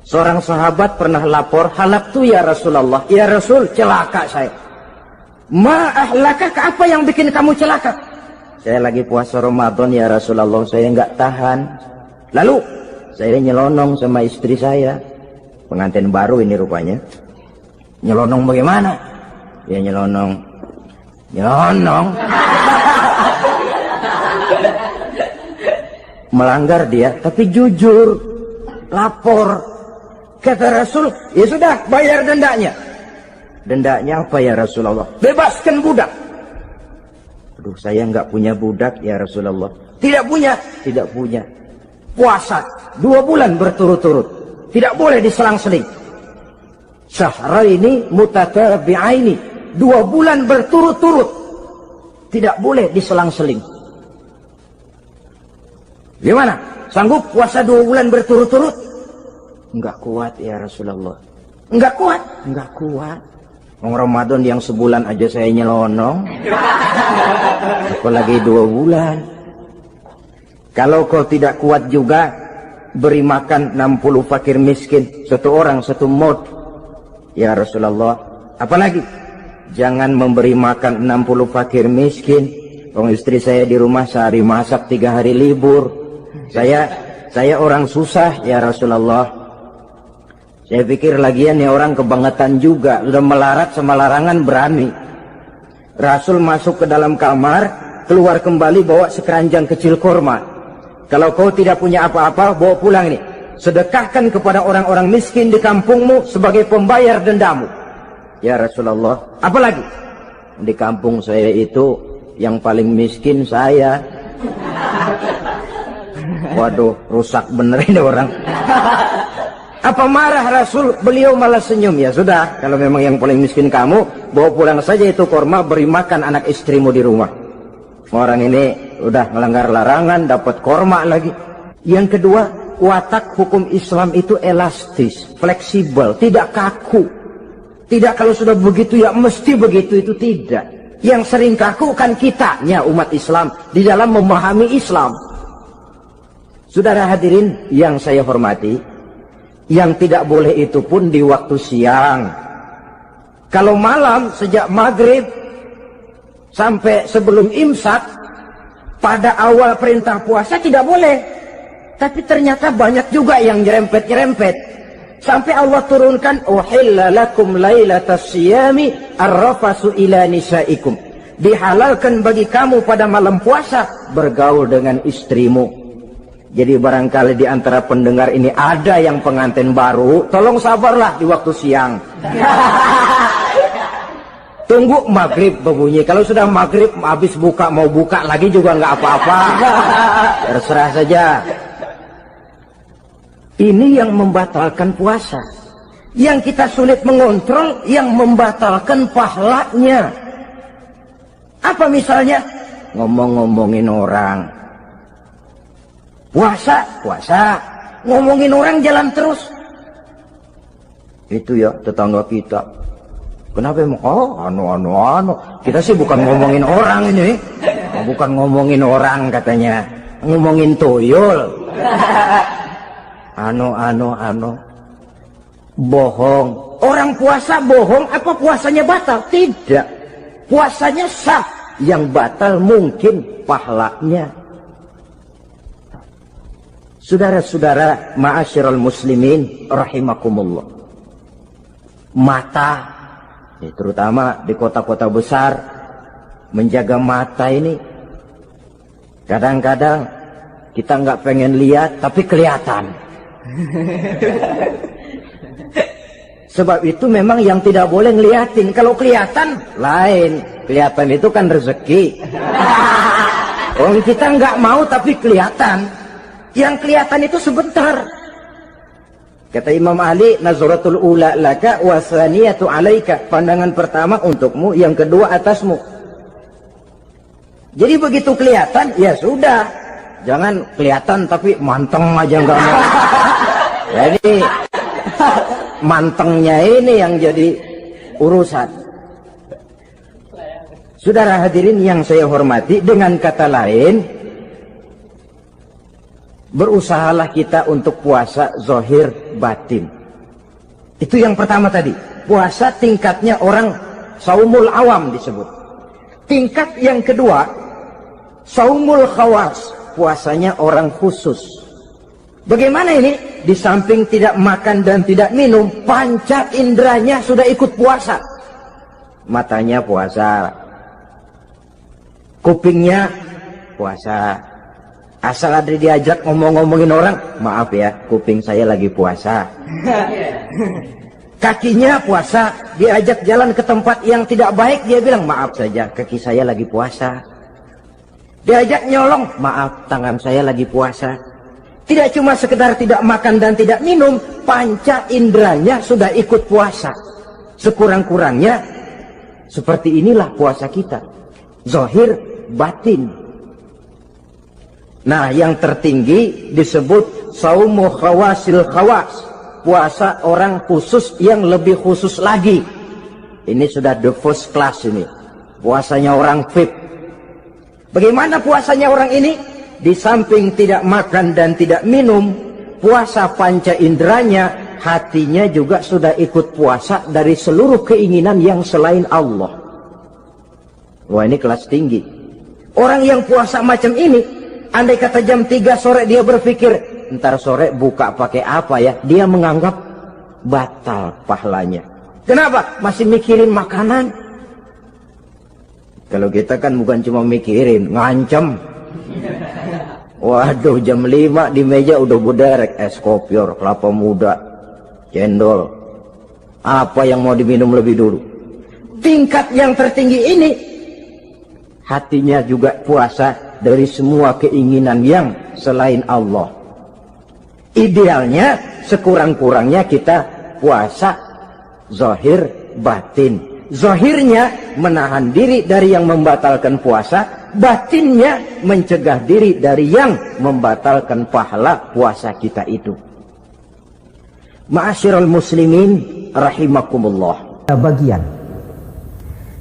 Seorang sahabat pernah lapor, halaktu ya Rasulullah, ya Rasul, celaka saya. Ma ahlakaka, apa yang bikin kamu celaka? Saya lagi puasa Ramadan ya Rasulullah, saya nggak tahan. Lalu saya nyelonong sama istri saya, pengantin baru ini rupanya. Nyelonong bagaimana? Ya nyelonong. Melanggar dia, tapi jujur, lapor. Kata Rasul, ya sudah, bayar dendanya. Dendanya apa ya Rasulullah? Bebaskan budak. Aduh, saya nggak punya budak ya Rasulullah. Tidak punya? Tidak punya. Puasa 2 bulan berturut-turut, tidak boleh diselang-seling. Syahraini mutatabi'aini, 2 bulan berturut-turut, tidak boleh diselang-seling. Gimana? Sanggup puasa 2 bulan berturut-turut? Enggak kuat ya Rasulullah. Enggak kuat? Enggak kuat. Ramadan yang sebulan aja saya nyelonong, apalagi 2 bulan. Kalau kau tidak kuat juga, beri makan 60 fakir miskin, 1 orang 1 mod ya Rasulullah. Apalagi jangan memberi makan 60 fakir miskin. Istri saya di rumah sehari masak, 3 hari libur. Saya orang susah ya Rasulullah. Saya pikir lagian ya orang kebangetan juga, sudah melarat sama larangan berani. Rasul masuk ke dalam kamar, keluar kembali bawa sekeranjang kecil kurma. Kalau kau tidak punya apa-apa, bawa pulang ini. Sedekahkan kepada orang-orang miskin di kampungmu sebagai pembayar dendamu. Ya Rasulullah, apalagi? Di kampung saya itu yang paling miskin saya. Waduh, rusak bener ini orang. Apa marah Rasul? Beliau malah senyum. Ya sudah, kalau memang yang paling miskin kamu, bawa pulang saja itu kurma, beri makan anak istrimu di rumah. Orang ini udah melanggar larangan, dapat kurma lagi. Yang kedua, watak hukum Islam itu elastis, fleksibel, tidak kaku. Tidak kalau sudah begitu ya mesti begitu, itu tidak. Yang sering kaku kan kitanya umat Islam di dalam memahami Islam. Saudara hadirin yang saya hormati, yang tidak boleh itu pun di waktu siang. Kalau malam sejak maghrib sampai sebelum imsak, pada awal perintah puasa tidak boleh. Tapi ternyata banyak juga yang nyerempet-nyerempet. Sampai Allah turunkan, uhilla lakum lailatas siyami arrafasu ila nisaikum. Dihalalkan bagi kamu pada malam puasa bergaul dengan istrimu. Jadi barangkali di antara pendengar ini ada yang pengantin baru, tolong sabarlah di waktu siang. Tunggu maghrib berbunyi. Kalau sudah maghrib habis buka, mau buka lagi juga nggak apa-apa. Terserah saja. Ini yang membatalkan puasa. Yang kita sulit mengontrol, yang membatalkan pahalanya. Apa misalnya? Ngomong-ngomongin orang. Puasa, ngomongin orang jalan terus. Itu ya tetangga kita. Kenapa emang? Oh, anu. Kita sih bukan ngomongin orang ini. Bukan ngomongin orang katanya. Ngomongin tuyul. Anu. Bohong. Orang puasa bohong, apa puasanya batal? Tidak. Puasanya sah. Yang batal mungkin pahalanya. Saudara-saudara, ma'asyiral muslimin rahimakumullah. Mata, terutama di kota-kota besar, menjaga mata ini kadang-kadang kita nggak pengen lihat tapi kelihatan. Sebab itu memang yang tidak boleh ngeliatin. Kalau kelihatan lain, kelihatan itu kan rezeki. Orang kita nggak mau tapi kelihatan. Yang kelihatan itu sebentar. Kata Imam Ali, nazaratul ula laka wa tsaniyatu alaika. Pandangan pertama untukmu, yang kedua atasmu. Jadi begitu kelihatan, ya sudah. Jangan kelihatan tapi manteng aja enggak mau. Jadi mantengnya ini yang jadi urusan. Saudara hadirin yang saya hormati, dengan kata lain, berusahalah kita untuk puasa zahir batin. Itu yang pertama tadi. Puasa tingkatnya orang saumul awam disebut. Tingkat yang kedua, saumul khawas. Puasanya orang khusus. Bagaimana ini? Di samping tidak makan dan tidak minum, panca inderanya sudah ikut puasa. Matanya puasa, kupingnya puasa. Asal ada diajak ngomong-ngomongin orang, maaf ya, kuping saya lagi puasa. Kakinya puasa, diajak jalan ke tempat yang tidak baik, dia bilang, maaf saja, kaki saya lagi puasa. Diajak nyolong, maaf, tangan saya lagi puasa. Tidak cuma sekedar tidak makan dan tidak minum, panca inderanya sudah ikut puasa. Sekurang-kurangnya, seperti inilah puasa kita. Zahir, batin. Nah, yang tertinggi disebut saumu khawasil khawas. Puasa orang khusus yang lebih khusus lagi. Ini sudah the first class ini. Puasanya orang VIP. Bagaimana puasanya orang ini? Di samping tidak makan dan tidak minum, puasa panca inderanya, hatinya juga sudah ikut puasa dari seluruh keinginan yang selain Allah. Wah, ini kelas tinggi. Orang yang puasa macam ini, andai kata jam 3 sore dia berpikir, ntar sore buka pakai apa ya? Dia menganggap batal pahalanya. Kenapa? Masih mikirin makanan. Kalau kita kan bukan cuma mikirin, ngancem. Waduh, jam 5 di meja udah buderek es kopior, kelapa muda, cendol. Apa yang mau diminum lebih dulu? Tingkat yang tertinggi ini, hatinya juga puasa dari semua keinginan yang selain Allah. Idealnya, sekurang-kurangnya kita puasa zahir batin. Zahirnya menahan diri dari yang membatalkan puasa, batinnya mencegah diri dari yang membatalkan pahala puasa kita itu. Ma'asyiral muslimin rahimakumullah. Bagian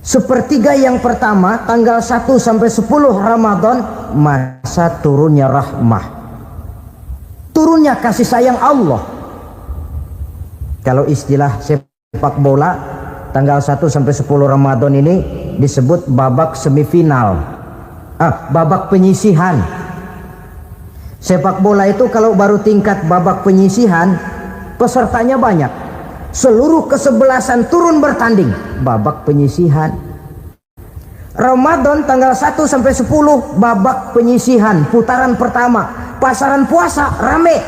sepertiga yang pertama, tanggal 1 sampai 10 Ramadan, masa turunnya rahmah, turunnya kasih sayang Allah. Kalau istilah sepak bola, tanggal 1 sampai 10 Ramadan ini disebut babak semifinal, babak penyisihan. Sepak bola itu kalau baru tingkat babak penyisihan, pesertanya banyak, seluruh kesebelasan turun bertanding, babak penyisihan. Ramadan tanggal 1 sampai 10 babak penyisihan, putaran pertama. Pasaran puasa rame,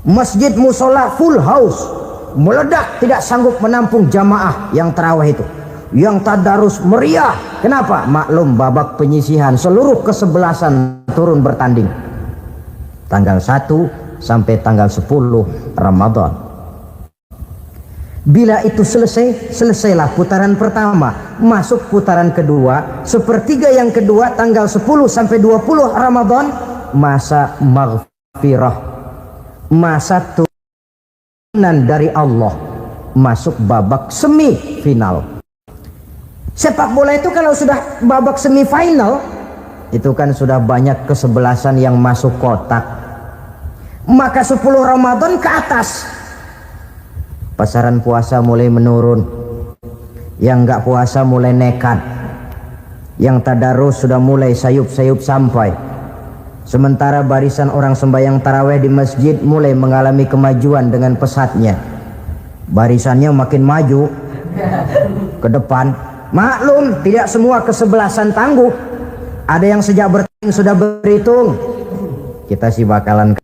masjid musola full house, meledak, tidak sanggup menampung jamaah yang tarawih itu, yang tadarus meriah. Kenapa? Maklum babak penyisihan, seluruh kesebelasan turun bertanding. Tanggal 1 sampai tanggal 10 Ramadan. Bila itu selesai, selesailah putaran pertama, masuk putaran kedua. Sepertiga yang kedua, tanggal 10 sampai 20 Ramadan, masa maghfirah, masa turunan dari Allah. masuk babak semifinal. Sepak bola itu kalau sudah babak semifinal itu kan sudah banyak kesebelasan yang masuk kotak. Maka 10 Ramadan ke atas pasaran puasa mulai menurun. Yang nggak puasa mulai nekat. Yang tadarus sudah mulai sayup-sayup sampai. Sementara barisan orang sembahyang taraweh di masjid mulai mengalami kemajuan dengan pesatnya. Barisannya makin maju ke depan. Maklum, tidak semua kesebelasan tangguh. Ada yang sejak bertanding sudah berhitung. Kita sih bakalan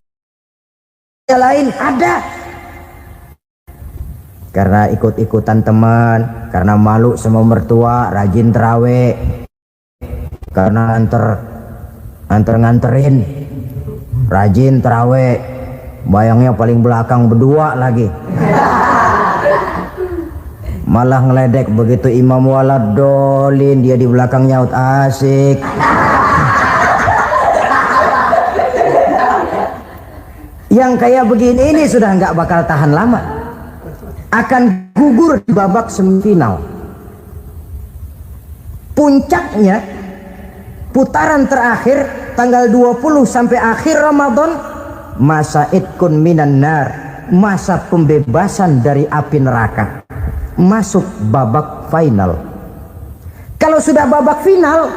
yang lain ada. Karena ikut-ikutan teman, karena malu sama mertua, rajin terawih. Karena nganterin, rajin terawih. Bayangnya paling belakang berdua lagi. Malah ngeledek begitu imam waladolin, dia di belakang nyaut asik. Yang kayak begini ini sudah nggak bakal tahan lama, akan gugur di babak semifinal. Puncaknya putaran terakhir tanggal 20 sampai akhir Ramadan, masa itkun minan nar, masa pembebasan dari api neraka. Masuk babak final. Kalau sudah babak final,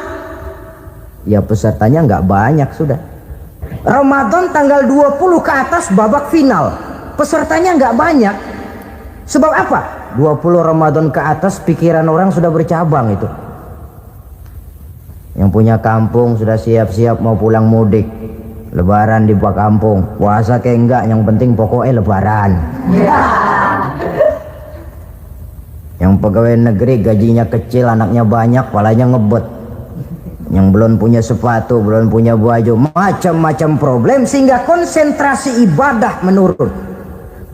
ya pesertanya nggak banyak sudah. Ramadan tanggal 20 ke atas babak final, pesertanya nggak banyak. Sebab apa? 20 Ramadan ke atas pikiran orang sudah bercabang itu. Yang punya kampung sudah siap-siap mau pulang mudik. Lebaran di buat kampung, puasa kayak enggak, yang penting pokoknya lebaran. Yang pegawai negeri gajinya kecil, anaknya banyak, palanya ngebet. Yang belum punya sepatu, belum punya baju, macam-macam problem sehingga konsentrasi ibadah menurun.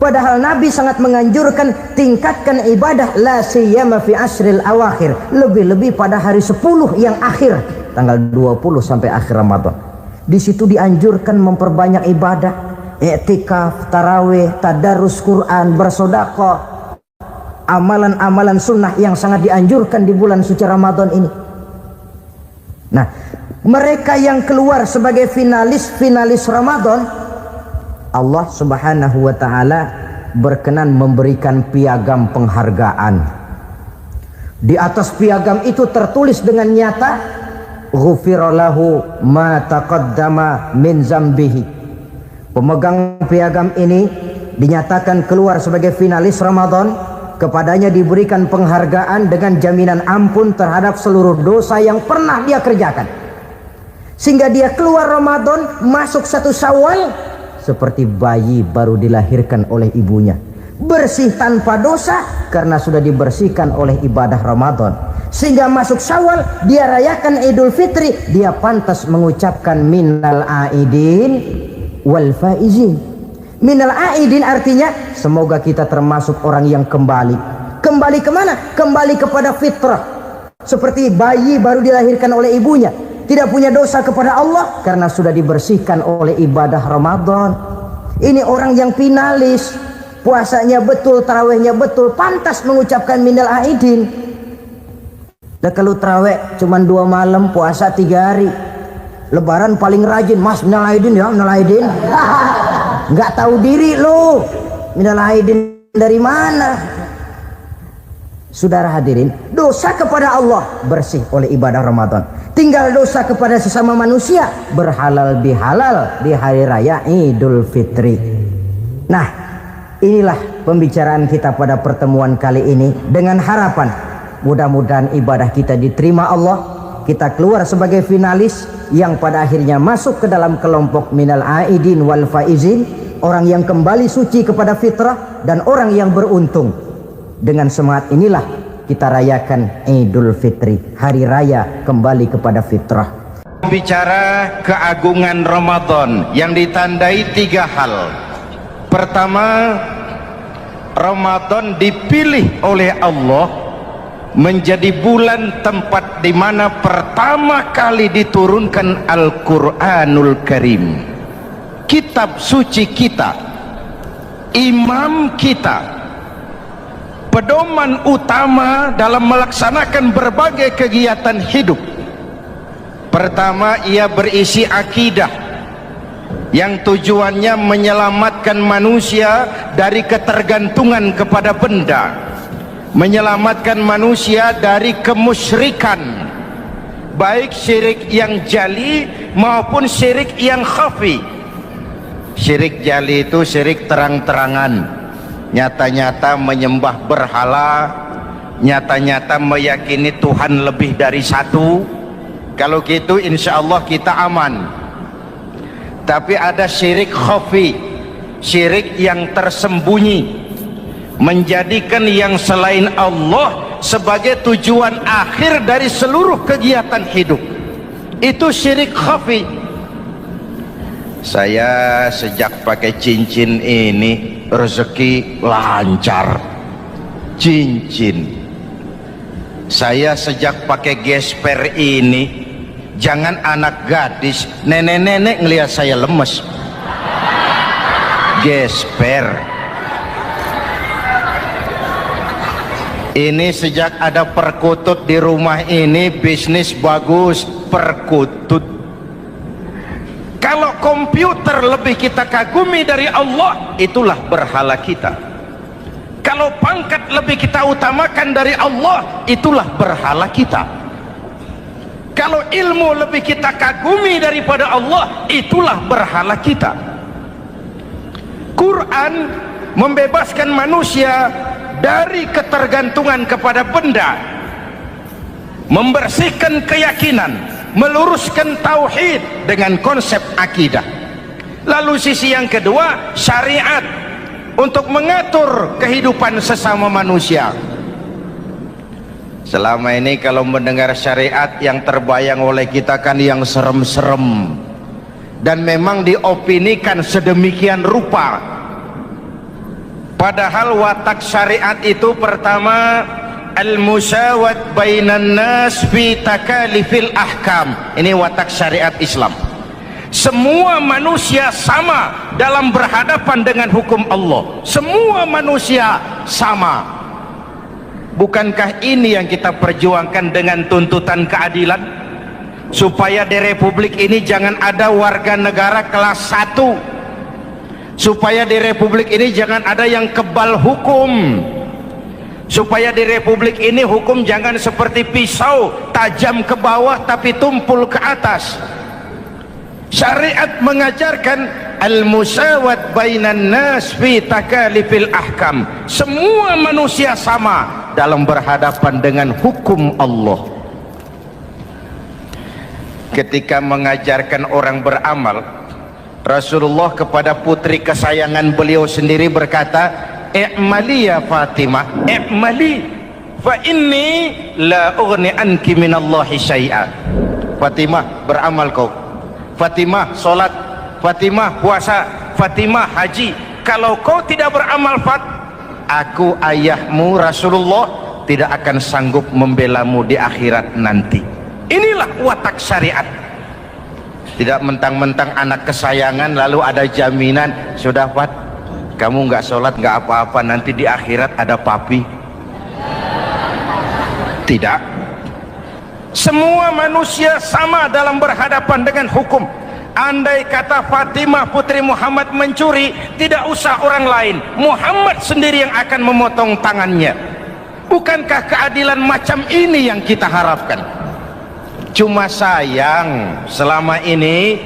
Padahal Nabi sangat menganjurkan tingkatkan ibadah la siyama fi asril awakhir, lebih-lebih pada hari 10 yang akhir, tanggal 20 sampai akhir Ramadan. Di situ dianjurkan memperbanyak ibadah, i'tikaf, tarawih, tadarus Quran, bersedekah. Amalan-amalan sunnah yang sangat dianjurkan di bulan suci Ramadan ini. Nah, mereka yang keluar sebagai finalis Ramadan, Allah Subhanahu wa ta'ala berkenan memberikan piagam penghargaan. Di atas piagam itu tertulis dengan nyata, ghufira lahu ma taqaddama min zambihi. Pemegang piagam ini dinyatakan keluar sebagai finalis Ramadan. Kepadanya diberikan penghargaan dengan jaminan ampun terhadap seluruh dosa yang pernah dia kerjakan. Sehingga dia keluar Ramadan, masuk 1 Syawal seperti bayi baru dilahirkan oleh ibunya. Bersih tanpa dosa karena sudah dibersihkan oleh ibadah Ramadan. Sehingga masuk Syawal, dia rayakan Idul Fitri, dia pantas mengucapkan minal aidin wal faizin. Minal aidin artinya semoga kita termasuk orang yang kembali. Kembali kemana? Kembali kepada fitrah. Seperti bayi baru dilahirkan oleh ibunya, tidak punya dosa kepada Allah karena sudah dibersihkan oleh ibadah Ramadan. Ini orang yang finalis, puasanya betul, tarawihnya betul, pantas mengucapkan minal aidin. Dan kalau tarawih cuma 2 malam, puasa 3 hari, Lebaran paling rajin, mas minal aidin ya, minal aidin. Nggak tahu diri lo, minal aidin dari mana? Saudara hadirin, dosa kepada Allah bersih oleh ibadah Ramadan. Tinggal dosa kepada sesama manusia berhalal bihalal di hari raya Idul Fitri. Nah, inilah pembicaraan kita pada pertemuan kali ini dengan harapan mudah-mudahan ibadah kita diterima Allah. Kita keluar sebagai finalis yang pada akhirnya masuk ke dalam kelompok minal aidin wal faizin, orang yang kembali suci kepada fitrah dan orang yang beruntung. Dengan semangat inilah kita rayakan Idul Fitri, hari raya kembali kepada fitrah. Bicara keagungan Ramadan yang ditandai 3 hal. Pertama, Ramadan dipilih oleh Allah menjadi bulan tempat di mana pertama kali diturunkan Al-Quranul Karim, kitab suci kita, imam kita, pedoman utama dalam melaksanakan berbagai kegiatan hidup. Pertama, ia berisi akidah yang tujuannya menyelamatkan manusia dari ketergantungan kepada benda, menyelamatkan manusia dari kemusyrikan, baik syirik yang jali maupun syirik yang khafi. Syirik jali itu syirik terang-terangan, nyata-nyata menyembah berhala, nyata-nyata meyakini Tuhan lebih dari satu. Kalau gitu insya Allah kita aman. Tapi ada syirik khafi, syirik yang tersembunyi, menjadikan yang selain Allah sebagai tujuan akhir dari seluruh kegiatan hidup. Itu syirik khafi. Saya sejak pakai cincin ini rezeki lancar. Cincin. Saya sejak pakai gesper ini, jangan anak gadis, nenek-nenek ngelihat saya lemes. Gesper. Ini sejak ada perkutut di rumah ini, bisnis bagus. Perkutut. Kalau komputer lebih kita kagumi dari Allah, itulah berhala kita. Kalau pangkat lebih kita utamakan dari Allah, itulah berhala kita. Kalau ilmu lebih kita kagumi daripada Allah, itulah berhala kita. Quran membebaskan manusia dari ketergantungan kepada benda, membersihkan keyakinan, meluruskan tauhid dengan konsep akidah. Lalu sisi yang kedua, syariat untuk mengatur kehidupan sesama manusia. Selama ini kalau mendengar syariat, yang terbayang oleh kita kan yang serem-serem, dan memang diopinikan sedemikian rupa. Padahal watak syariat itu pertama, al-musawat bainan nas fi takalifil ahkam. Ini watak syariat Islam. Semua manusia sama dalam berhadapan dengan hukum Allah. Semua manusia sama. Bukankah ini yang kita perjuangkan dengan tuntutan keadilan? Supaya di Republik ini jangan ada warga negara kelas 1. Supaya di Republik ini jangan ada yang kebal hukum. Supaya di Republik ini hukum jangan seperti pisau, tajam ke bawah tapi tumpul ke atas. Syariat mengajarkan al-musawat bainan nas fi takalifil ahkam. Semua manusia sama dalam berhadapan dengan hukum Allah. Ketika mengajarkan orang beramal, Rasulullah kepada putri kesayangan beliau sendiri berkata, "I'mali ya Fatimah, i'mali fa inni la ughni anki minallahi syai'a." Fatimah, beramal kau. Fatimah sholat, Fatimah puasa, Fatimah haji. Kalau kau tidak beramal, aku ayahmu Rasulullah tidak akan sanggup membelamu di akhirat nanti. Inilah watak syariat. Tidak mentang-mentang anak kesayangan lalu ada jaminan, sudah Fat, kamu nggak sholat nggak apa-apa, nanti di akhirat ada papi. Tidak. Semua manusia sama dalam berhadapan dengan hukum. Andai kata Fatimah putri Muhammad mencuri, tidak usah orang lain, Muhammad sendiri yang akan memotong tangannya. Bukankah keadilan macam ini yang kita harapkan? Cuma sayang, selama ini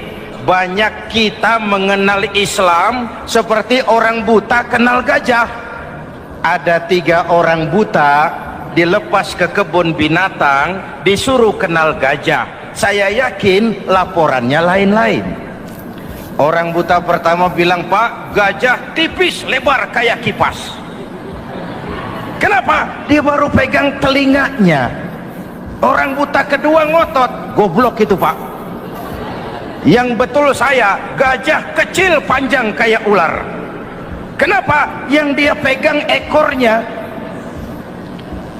banyak kita mengenal Islam seperti orang buta kenal gajah. Ada 3 orang buta dilepas ke kebun binatang, disuruh kenal gajah. Saya yakin laporannya lain-lain. Orang buta pertama bilang, "Pak, gajah tipis lebar kayak kipas." Kenapa? Dia baru pegang telinganya. Orang buta kedua ngotot, "Goblok itu Pak." Yang betul saya, gajah kecil panjang kayak ular. Kenapa? Yang dia pegang ekornya.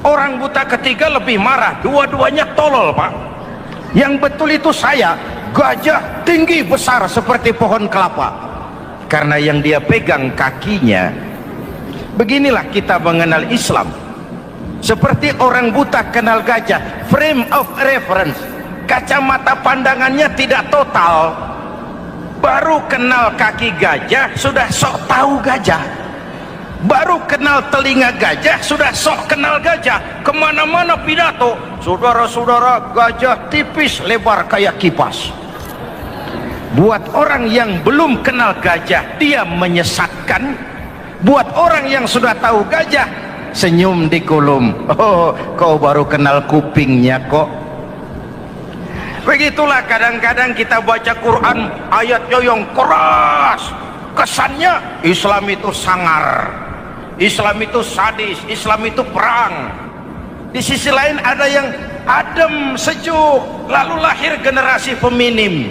Orang buta ketiga lebih marah, dua-duanya tolol Pak. Yang betul itu saya, gajah tinggi besar seperti pohon kelapa. Karena yang dia pegang kakinya. Beginilah kita mengenal Islam. Seperti orang buta kenal gajah, frame of reference, kacamata pandangannya tidak total. Baru kenal kaki gajah sudah sok tahu gajah, baru kenal telinga gajah sudah sok kenal gajah. Kemana-mana pidato, saudara-saudara, gajah tipis lebar kayak kipas. Buat orang yang belum kenal gajah, dia menyesatkan. Buat orang yang sudah tahu gajah, senyum di kulum. Oh, kau baru kenal kupingnya kok. Begitulah kadang-kadang kita baca Quran, ayatnya yang keras, kesannya Islam itu sangar, Islam itu sadis, Islam itu perang. Di sisi lain ada yang adem, sejuk, lalu lahir generasi feminim.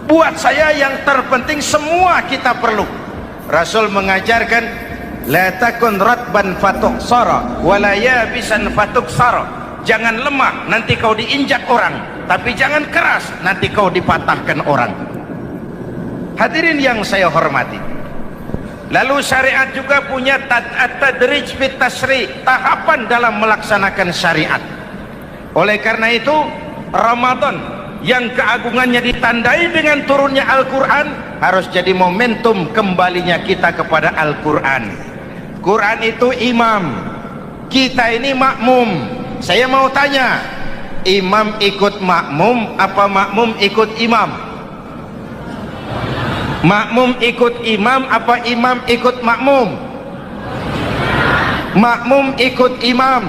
Buat saya yang terpenting semua kita perlu. Rasul mengajarkan, la takun ratban fatuksara wala yabisan fatuksara. Jangan lemah, nanti kau diinjak orang, tapi jangan keras, nanti kau dipatahkan orang. Hadirin yang saya hormati, lalu syariat juga punya at-tadrij fit tasri', tahapan dalam melaksanakan syariat. Oleh karena itu Ramadan yang keagungannya ditandai dengan turunnya Al-Quran harus jadi momentum kembalinya kita kepada Al-Quran. Quran itu imam, kita ini makmum. Saya mau tanya, imam ikut makmum apa makmum ikut imam? Makmum ikut imam apa imam ikut makmum? Makmum ikut imam.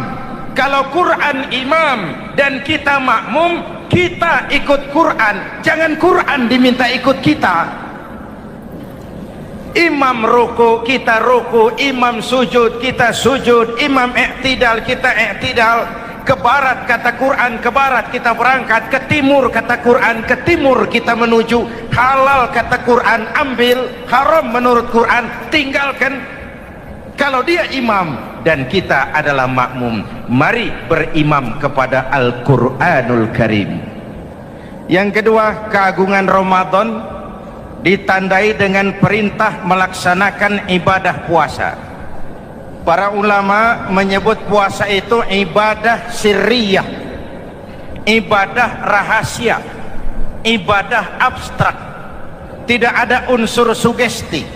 Kalau Quran imam dan kita makmum, kita ikut Quran, jangan Quran diminta ikut kita. Imam ruku, kita ruku, imam sujud, kita sujud, imam i'tidal, kita i'tidal. Ke barat kata Quran, ke barat kita berangkat, ke timur kata Quran, ke timur kita menuju. Halal kata Quran, ambil, haram menurut Quran, tinggalkan. Kalau dia imam dan kita adalah makmum, mari berimam kepada Al-Quranul Karim. Yang kedua, keagungan Ramadan ditandai dengan perintah melaksanakan ibadah puasa. Para ulama menyebut puasa itu ibadah sirriyah, ibadah rahasia, ibadah abstrak, tidak ada unsur sugesti.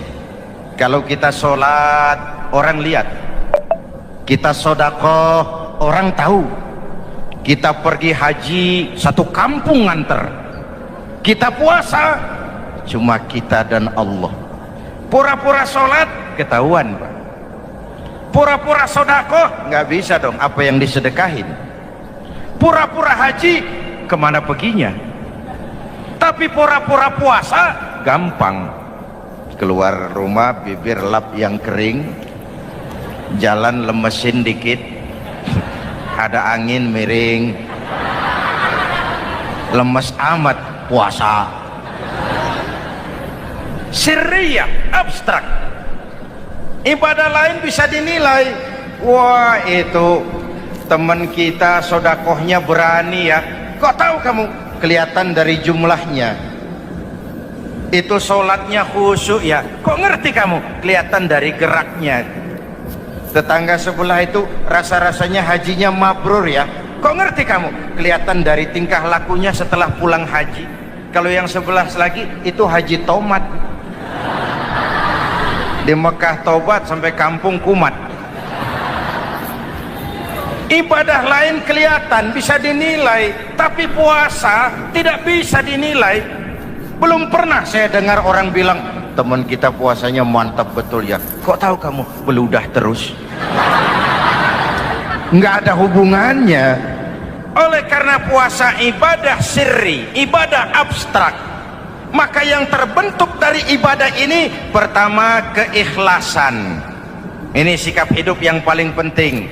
Kalau kita sholat, orang lihat. Kita sedekah, orang tahu. Kita pergi haji, satu kampung nganter. Kita puasa, cuma kita dan Allah. Pura-pura sholat, ketahuan Pak. Pura-pura sedekah, nggak bisa dong apa yang disedekahin. Pura-pura haji, kemana perginya? Tapi pura-pura puasa, gampang. Keluar rumah, bibir lap yang kering, jalan lemesin dikit, ada angin miring, lemes amat puasa. Sirriyah, abstrak. Ibadah lain bisa dinilai, wah itu teman kita sodakohnya berani ya. Kok tahu kamu? Kelihatan dari jumlahnya. Itu sholatnya khusyuk ya. Kok ngerti kamu? Kelihatan dari geraknya. Tetangga sebelah itu rasa-rasanya hajinya mabrur ya. Kok ngerti kamu? Kelihatan dari tingkah lakunya setelah pulang haji. Kalau yang sebelah lagi itu haji tomat. Di Mekah tobat sampai kampung kumat. Ibadah lain kelihatan bisa dinilai, tapi puasa tidak bisa dinilai. Belum pernah saya dengar orang bilang, teman kita puasanya mantap betul ya. Kok tahu kamu? Beludah terus. Nggak ada hubungannya. Oleh karena puasa ibadah sirri, ibadah abstrak, maka yang terbentuk dari ibadah ini pertama keikhlasan. Ini sikap hidup yang paling penting.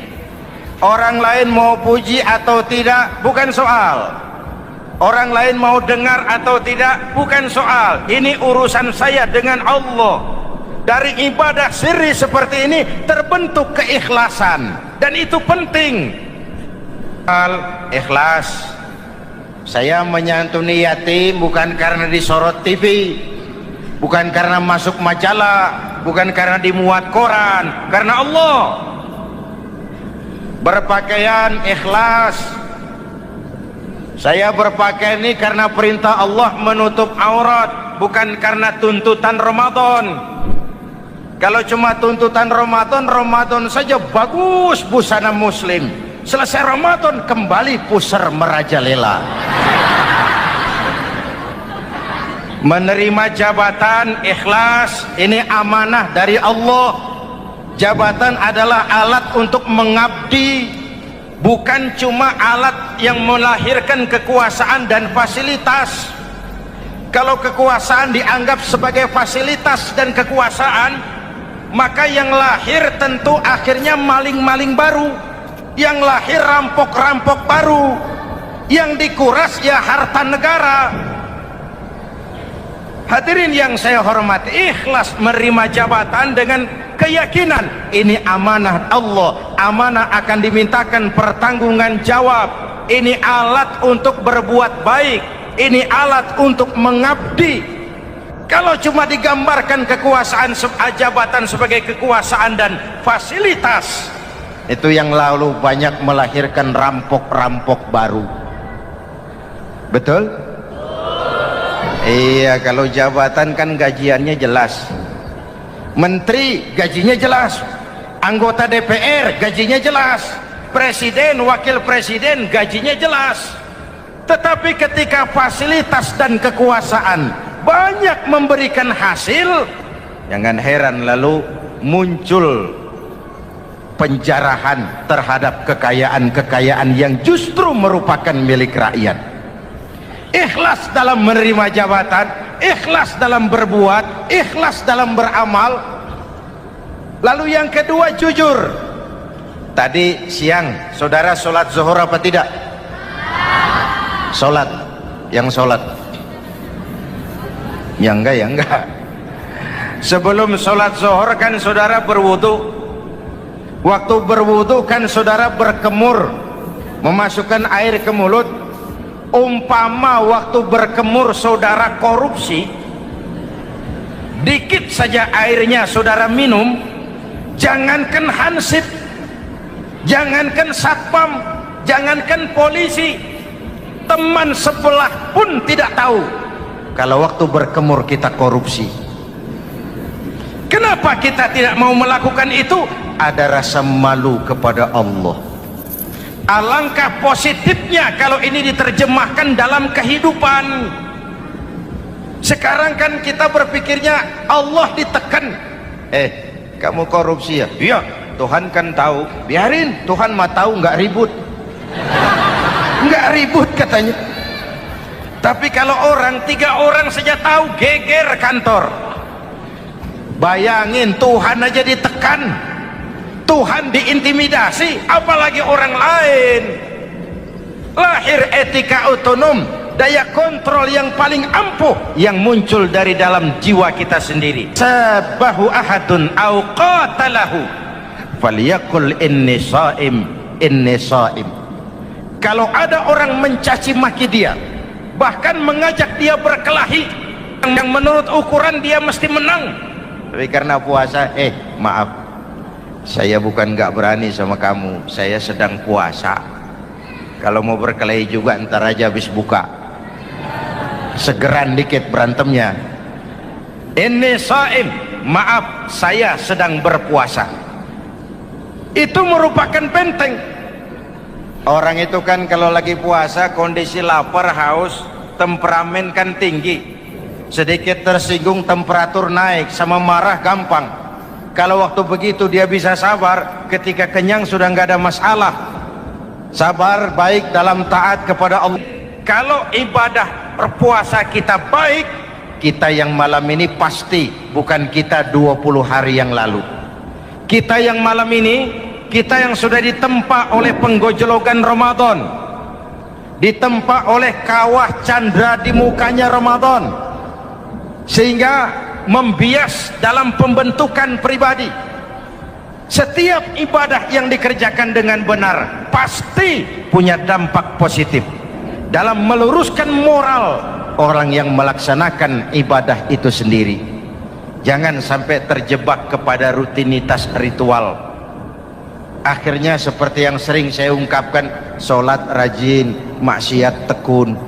Orang lain mau puji atau tidak bukan soal. Orang lain mau dengar atau tidak bukan soal. Ini urusan saya dengan Allah. Dari ibadah sirri seperti ini terbentuk keikhlasan, dan itu penting. Ikhlas. Saya menyantuni yatim bukan karena disorot TV, bukan karena masuk majalah, bukan karena dimuat koran, karena Allah. berpakaian ikhlas. Saya berpakaian ini karena perintah Allah menutup aurat, bukan karena tuntutan Ramadan. Kalau cuma tuntutan Ramadan, Ramadan saja bagus busana muslim, selesai Ramadan kembali pusar merajalela. Menerima jabatan ikhlas, ini amanah dari Allah. Jabatan adalah alat untuk mengabdi, bukan cuma alat yang melahirkan kekuasaan dan fasilitas. Kalau kekuasaan dianggap sebagai fasilitas dan kekuasaan, maka yang lahir tentu akhirnya maling-maling baru, yang lahir rampok-rampok baru, yang dikuras ya harta negara. Hadirin yang saya hormati, ikhlas menerima jabatan dengan keyakinan ini amanah Allah, amanah akan dimintakan pertanggungan jawab, ini alat untuk berbuat baik, ini alat untuk mengabdi. Kalau cuma digambarkan kekuasaan jabatan sebagai kekuasaan dan fasilitas, itu yang lalu banyak melahirkan rampok-rampok baru. Betul? Iya, kalau jabatan kan gajiannya jelas. Menteri gajinya jelas, anggota DPR gajinya jelas, presiden, wakil presiden gajinya jelas. Tetapi ketika fasilitas dan kekuasaan banyak memberikan hasil, jangan heran lalu muncul penjarahan terhadap kekayaan-kekayaan yang justru merupakan milik rakyat. Ikhlas dalam menerima jabatan, ikhlas dalam berbuat, ikhlas dalam beramal. Lalu yang kedua, jujur. Tadi siang saudara sholat zuhur apa tidak? Sholat. Yang sholat? Ya enggak. Sebelum sholat zuhur kan saudara berwudu. Waktu berwudu kan saudara berkemur, memasukkan air ke mulut. Umpama waktu berkemur saudara korupsi, dikit saja airnya saudara minum, jangankan hansip, jangankan satpam, jangankan polisi, teman sebelah pun tidak tahu kalau waktu berkemur kita korupsi. Kenapa kita tidak mau melakukan itu? Ada rasa malu kepada Allah. Alangkah positifnya kalau ini diterjemahkan dalam kehidupan. Sekarang kan kita berpikirnya Allah ditekan. Kamu korupsi ya? Iya, Tuhan kan tahu. Biarin, Tuhan mah tahu, nggak ribut. Nggak ribut katanya. Tapi kalau orang, 3 orang saja tahu, geger kantor. Bayangin, Tuhan aja ditekan, Tuhan diintimidasi, apalagi orang lain. Lahir etika otonom, daya kontrol yang paling ampuh yang muncul dari dalam jiwa kita sendiri. Sabahu ahadun au qatalahu falyaqul inni shaim, inni shaim. Kalau ada orang mencaci maki dia, bahkan mengajak dia berkelahi yang menurut ukuran dia mesti menang, tapi karena puasa, maaf, saya bukan gak berani sama kamu, saya sedang puasa. Kalau mau berkelahi juga ntar aja habis buka, segeran dikit berantemnya. Ini shaim, maaf saya sedang berpuasa. Itu merupakan benteng. Orang itu kan kalau lagi puasa kondisi lapar, haus, temperamen kan tinggi, sedikit tersinggung temperatur naik, sama marah gampang. Kalau waktu begitu dia bisa sabar, ketika kenyang sudah nggak ada masalah. Sabar baik dalam taat kepada Allah. Kalau ibadah berpuasa kita baik, kita yang malam ini pasti bukan kita 20 hari yang lalu. Kita yang malam ini, kita yang sudah ditempa oleh penggojologan Ramadan, ditempa oleh kawah candra di mukanya Ramadan, sehingga membias dalam pembentukan pribadi. Setiap ibadah yang dikerjakan dengan benar pasti punya dampak positif dalam meluruskan moral orang yang melaksanakan ibadah itu sendiri. Jangan sampai terjebak kepada rutinitas ritual. Akhirnya seperti yang sering saya ungkapkan, sholat rajin, maksiat tekun,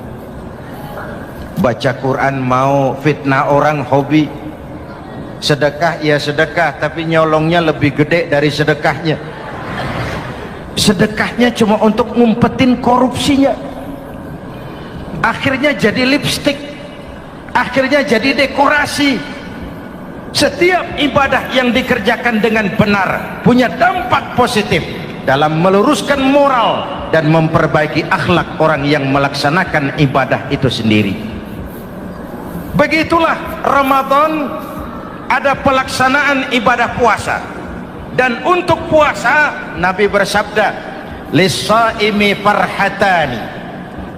baca Quran mau, fitnah orang hobi, sedekah ya sedekah tapi nyolongnya lebih gede dari sedekahnya. Sedekahnya cuma untuk ngumpetin korupsinya. Akhirnya jadi lipstik, akhirnya jadi dekorasi. Setiap ibadah yang dikerjakan dengan benar punya dampak positif dalam meluruskan moral dan memperbaiki akhlak orang yang melaksanakan ibadah itu sendiri. Begitulah Ramadan, ada pelaksanaan ibadah puasa. Dan untuk puasa Nabi bersabda, lis-shaimi farhatani,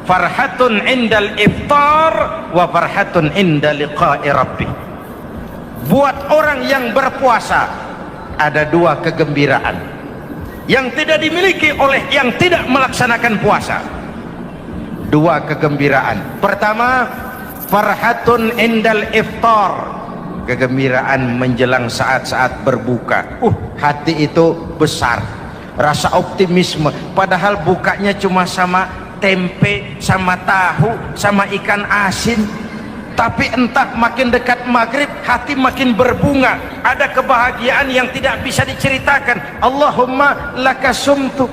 farhatun indal iftar wa farhatun inda liqa'i rabbih. Buat orang yang berpuasa ada dua kegembiraan yang tidak dimiliki oleh yang tidak melaksanakan puasa. Dua kegembiraan. Pertama, farhatun indal iftar, kegembiraan menjelang saat-saat berbuka. Hati itu besar, rasa optimisme, padahal bukanya cuma sama tempe, sama tahu, sama ikan asin. Tapi entah makin dekat maghrib hati makin berbunga, ada kebahagiaan yang tidak bisa diceritakan. Allahumma lakasumtu,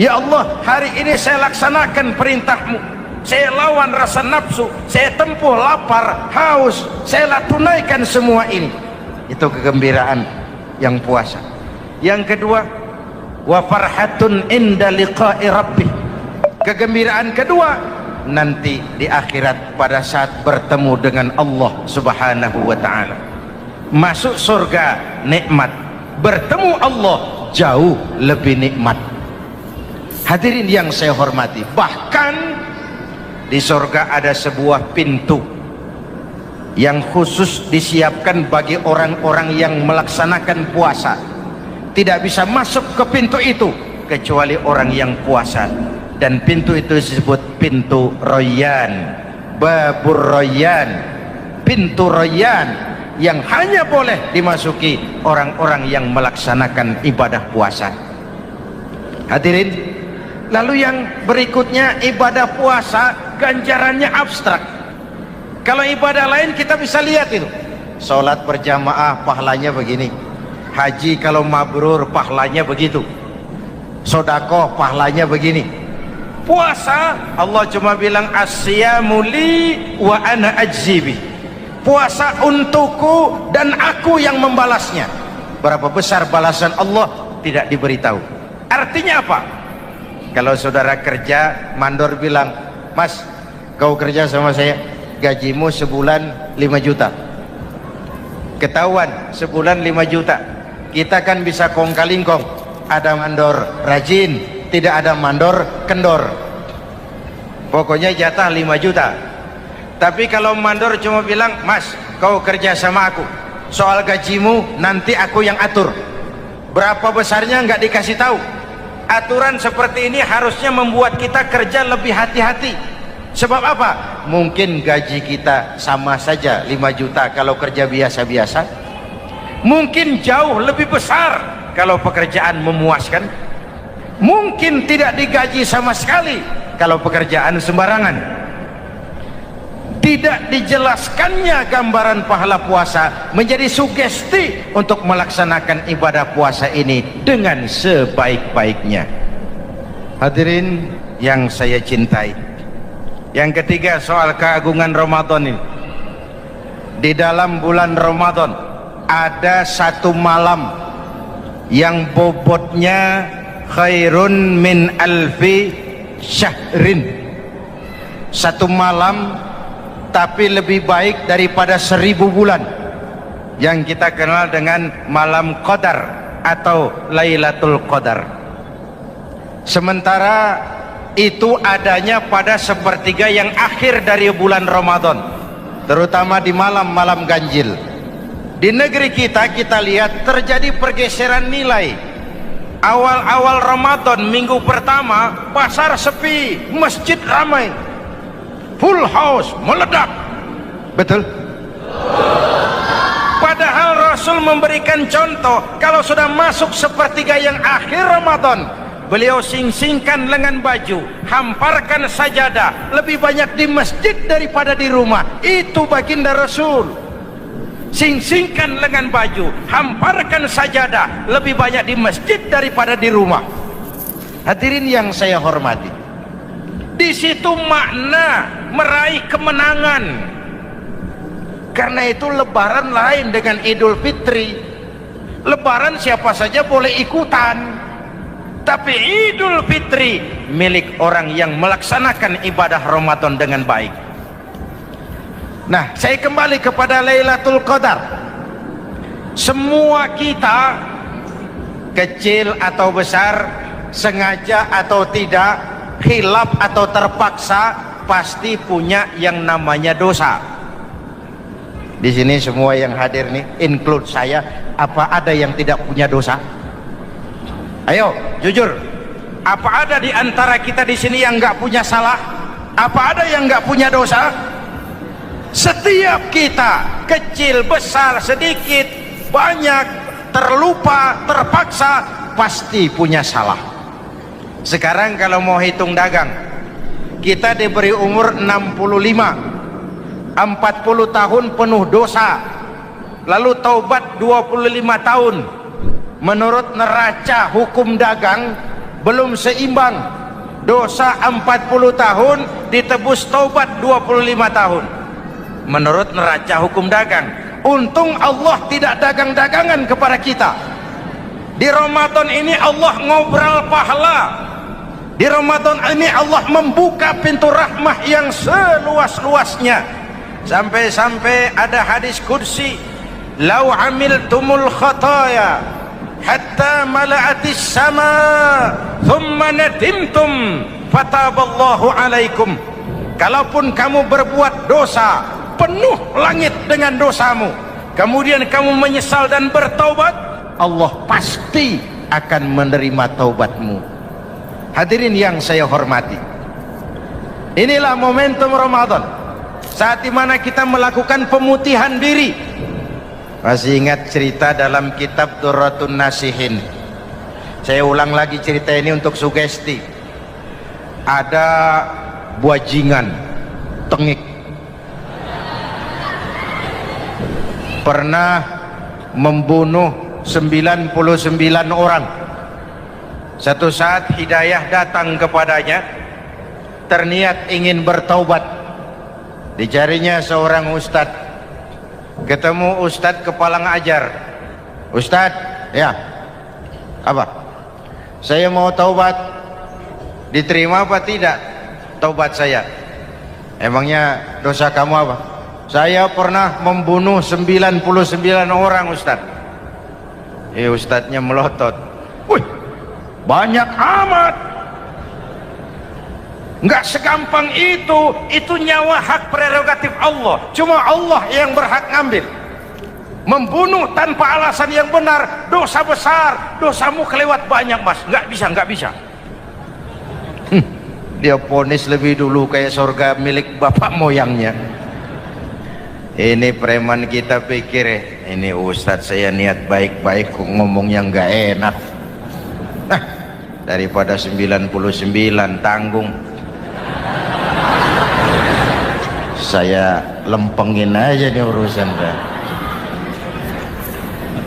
ya Allah hari ini saya laksanakan perintahmu, saya lawan rasa nafsu, saya tempuh lapar, haus, saya tunaikan semua ini. Itu kegembiraan yang puasa. Yang kedua, wa farhatun inda liqa'i rabbih, kegembiraan kedua nanti di akhirat pada saat bertemu dengan Allah Subhanahu wa ta'ala. Masuk surga nikmat, bertemu Allah jauh lebih nikmat. Hadirin yang saya hormati, bahkan di surga ada sebuah pintu yang khusus disiapkan bagi orang-orang yang melaksanakan puasa. Tidak bisa masuk ke pintu itu kecuali orang yang puasa. Dan pintu itu disebut pintu Rayyan, Babur Rayyan, pintu Rayyan, yang hanya boleh dimasuki orang-orang yang melaksanakan ibadah puasa. Hadirin, lalu yang berikutnya, ibadah puasa ganjarannya abstrak. Kalau ibadah lain kita bisa lihat itu, sholat berjamaah pahalanya begini, haji kalau mabrur pahalanya begitu, sodakoh pahalanya begini. Puasa Allah cuma bilang as-siyamu li wa ana ajzibi, puasa untukku dan aku yang membalasnya. Berapa besar balasan Allah tidak diberitahu. Artinya apa? Kalau saudara kerja, mandor bilang, mas kau kerja sama saya, gajimu sebulan 5 juta. Ketahuan sebulan 5 juta, kita kan bisa kong kaling kong, ada mandor rajin, tidak ada mandor kendor, pokoknya jatah 5 juta. Tapi kalau mandor cuma bilang, mas kau kerja sama aku, soal gajimu nanti aku yang atur, berapa besarnya nggak dikasih tahu. Aturan seperti ini harusnya membuat kita kerja lebih hati-hati. Sebab apa? Mungkin gaji kita sama saja 5 juta kalau kerja biasa-biasa, mungkin jauh lebih besar kalau pekerjaan memuaskan, mungkin tidak digaji sama sekali kalau pekerjaan sembarangan. Tidak dijelaskannya gambaran pahala puasa menjadi sugesti untuk melaksanakan ibadah puasa ini dengan sebaik-baiknya. Hadirin yang saya cintai, yang ketiga soal keagungan Ramadan ini. Di dalam bulan Ramadan ada satu malam yang bobotnya khairun min alfi syahrin. Satu malam tapi lebih baik daripada 1000 bulan, yang kita kenal dengan malam Qadar atau Lailatul Qadar. Sementara itu adanya pada sepertiga yang akhir dari bulan Ramadan, terutama di malam-malam ganjil. Di negeri kita lihat terjadi pergeseran nilai. Awal-awal Ramadan, minggu pertama pasar sepi, masjid ramai, full house, meledak. Betul? Padahal Rasul memberikan contoh, kalau sudah masuk sepertiga yang akhir Ramadan, beliau sing-singkan lengan baju, hamparkan sajadah, lebih banyak di masjid daripada di rumah. Itu baginda Rasul. Sing-singkan lengan baju, hamparkan sajadah, lebih banyak di masjid daripada di rumah. Hadirin yang saya hormati, di situ makna meraih kemenangan. Karena itu lebaran lain dengan Idul Fitri. Lebaran siapa saja boleh ikutan, tapi Idul Fitri milik orang yang melaksanakan ibadah Ramadan dengan baik. Nah, saya kembali kepada Lailatul Qadar. Semua kita, kecil atau besar, sengaja atau tidak, khilaf atau terpaksa, pasti punya yang namanya dosa. Di sini semua yang hadir nih, include saya, apa ada yang tidak punya dosa? Ayo, jujur. Apa ada di antara kita di sini yang nggak punya salah? Apa ada yang nggak punya dosa? Setiap kita, kecil, besar, sedikit, banyak, terlupa, terpaksa, pasti punya salah. Sekarang kalau mau hitung dagang, kita diberi umur 65, 40 tahun penuh dosa, lalu taubat 25 tahun. Menurut neraca hukum dagang belum seimbang. Dosa 40 tahun ditebus taubat 25 tahun menurut neraca hukum dagang. Untung Allah tidak dagang-dagangan kepada kita. Di Ramadan ini Allah ngobrol pahala. Di Ramadan ini Allah membuka pintu rahmah yang seluas-luasnya. Sampai-sampai ada hadis qudsi, "Lau amiltumul khataya hatta mala'atis sama thumma nadimtum fataballahu alaikum." Kalaupun kamu berbuat dosa, penuh langit dengan dosamu, kemudian kamu menyesal dan bertaubat, Allah pasti akan menerima taubatmu. Hadirin yang saya hormati, inilah momentum Ramadan, saat dimana kita melakukan pemutihan diri. Masih ingat cerita dalam kitab Durratun Nasihin? Saya ulang lagi cerita ini untuk sugesti. Ada buajingan tengik pernah membunuh 99 orang. Satu saat hidayah datang kepadanya, terniat ingin bertaubat. Dicarinya seorang ustadz, ketemu ustadz kepala ngajar. Ustadz, ya, apa? Saya mau taubat, diterima apa tidak taubat saya? Emangnya dosa kamu apa? Saya pernah membunuh 99 orang ustadz. Ustadznya melotot, wih, banyak amat. Enggak segampang itu nyawa hak prerogatif Allah, cuma Allah yang berhak ngambil. Membunuh tanpa alasan yang benar dosa besar, dosamu kelewat banyak mas, nggak bisa. Dia ponis lebih dulu kayak surga milik bapak moyangnya. Ini preman kita pikir ini ustadz saya niat baik-baik kok ngomongnya nggak enak. Nah, daripada 99 tanggung, saya lempengin aja nih urusan dah.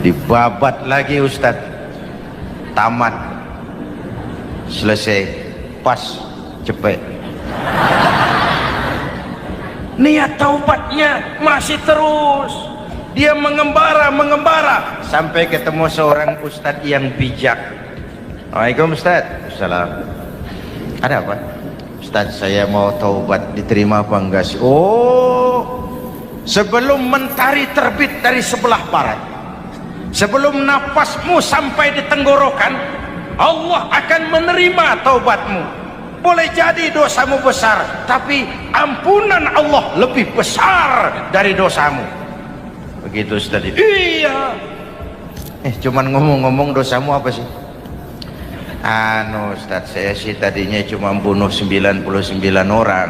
Dibabat lagi ustadz, tamat, selesai, pas, cepet. Niat taubatnya masih terus. Dia mengembara sampai ketemu seorang ustadz yang bijak. Waalaikumsalam ustadz. Assalam. Ada apa? Ustadz, saya mau taubat, diterima apa enggak sih? Oh, sebelum mentari terbit dari sebelah barat, sebelum napasmu sampai di tenggorokan, Allah akan menerima taubatmu. Boleh jadi dosamu besar, tapi ampunan Allah lebih besar dari dosamu. Begitu Ustadz. Iya. Cuman ngomong-ngomong dosamu apa sih? Ustadz, saya sih tadinya cuma bunuh 99 orang.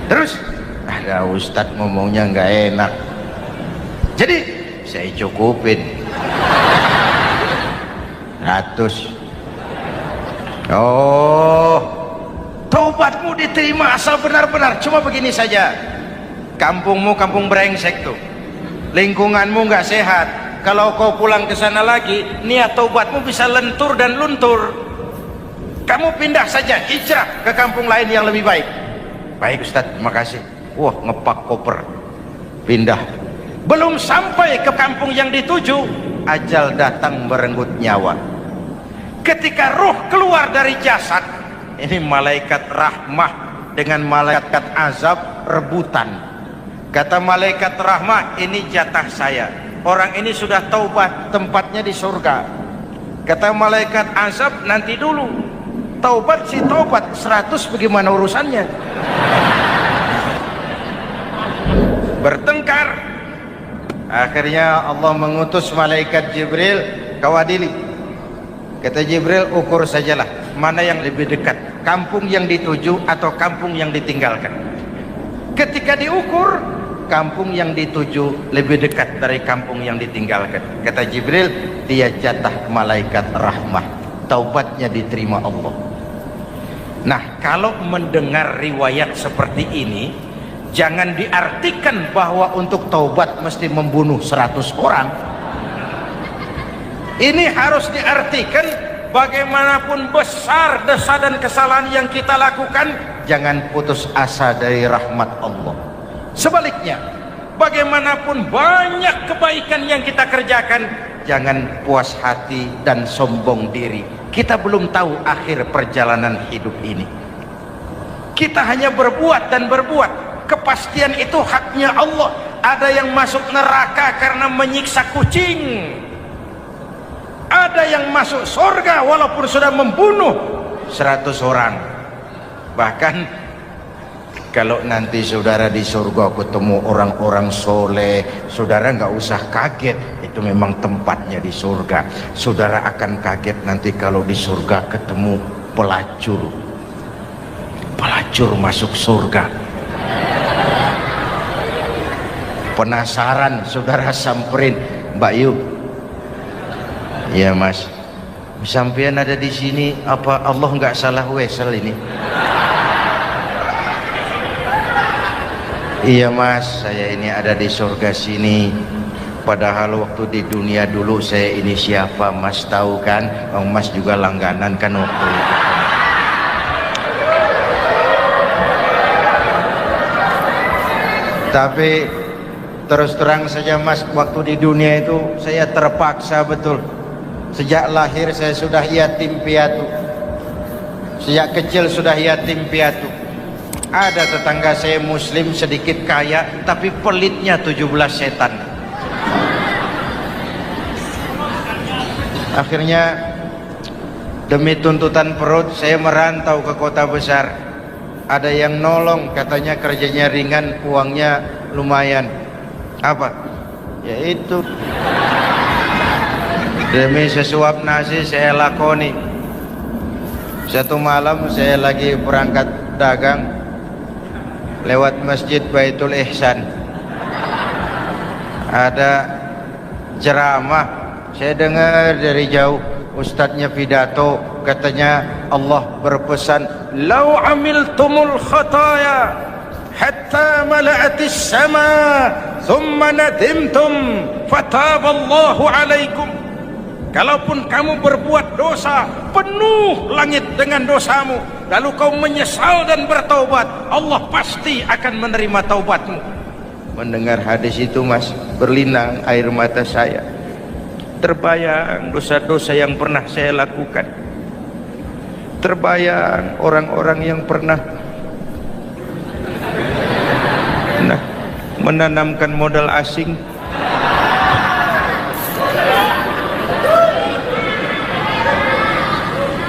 Terus ada ustadz ngomongnya nggak enak. Jadi saya cukupin 100. Oh, taubatmu diterima asal benar-benar. Cuma begini saja, kampungmu kampung brengsek tuh, lingkunganmu nggak sehat. Kalau kau pulang ke sana lagi, niat taubatmu bisa lentur dan luntur. Kamu pindah saja, hijrah ke kampung lain yang lebih baik. Baik Ustadz, terima kasih. Wah, ngepak koper, pindah. Belum sampai ke kampung yang dituju, ajal datang merenggut nyawa. Ketika ruh keluar dari jasad, ini malaikat rahmah dengan malaikat azab rebutan. Kata malaikat rahmah, ini jatah saya, orang ini sudah taubat, tempatnya di surga. Kata malaikat azab, nanti dulu, taubat si taubat, 100 bagaimana urusannya? Bertengkar. Akhirnya Allah mengutus malaikat Jibril, kawadili. Kata Jibril, ukur sajalah mana yang lebih dekat, kampung yang dituju atau kampung yang ditinggalkan. Ketika diukur, kampung yang dituju lebih dekat dari kampung yang ditinggalkan. Kata Jibril, dia jatah malaikat rahmah, taubatnya diterima Allah. Nah, kalau mendengar riwayat seperti ini, jangan diartikan bahwa untuk taubat mesti membunuh 100 orang. Ini harus diartikan bagaimanapun besar dosa dan kesalahan yang kita lakukan, jangan putus asa dari rahmat Allah. Sebaliknya, bagaimanapun banyak kebaikan yang kita kerjakan, jangan puas hati dan sombong diri. Kita belum tahu akhir perjalanan hidup ini. Kita hanya berbuat dan berbuat. Kepastian itu haknya Allah. Ada yang masuk neraka karena menyiksa kucing, ada yang masuk surga walaupun sudah membunuh 100 orang. Bahkan kalau nanti saudara di surga ketemu orang-orang soleh, saudara nggak usah kaget, itu memang tempatnya di surga. Saudara akan kaget nanti kalau di surga ketemu pelacur. Pelacur masuk surga. Penasaran, saudara samperin, Mbak Yu, ya Mas, sampean ada di sini, apa Allah nggak salah wesel ini? Iya Mas, saya ini ada di surga sini. Padahal waktu di dunia dulu saya ini siapa Mas tahu kan? Mas juga langganan kan waktu itu. Tapi terus terang saja Mas, waktu di dunia itu saya terpaksa betul. Sejak lahir saya sudah yatim piatu. Sejak kecil sudah yatim piatu. Ada tetangga saya muslim sedikit kaya, tapi pelitnya 17 setan. Akhirnya demi tuntutan perut saya merantau ke kota besar. Ada yang nolong, katanya kerjanya ringan, uangnya lumayan. Apa? Yaitu demi sesuap nasi saya lakoni. Satu malam saya lagi berangkat dagang, lewat masjid Baitul Ihsan, ada ceramah. Saya dengar dari jauh, ustadznya pidato, katanya Allah berpesan, "Lau amiltumul khataya hatta mala'atis sama, thumma nadimtum, fataballahu alaikum." Kalaupun kamu berbuat dosa, penuh langit dengan dosamu, lalu kau menyesal dan bertaubat, Allah pasti akan menerima taubatmu. Mendengar hadis itu Mas, berlinang air mata saya. Terbayang dosa-dosa yang pernah saya lakukan. Terbayang orang-orang yang pernah menanamkan modal asing.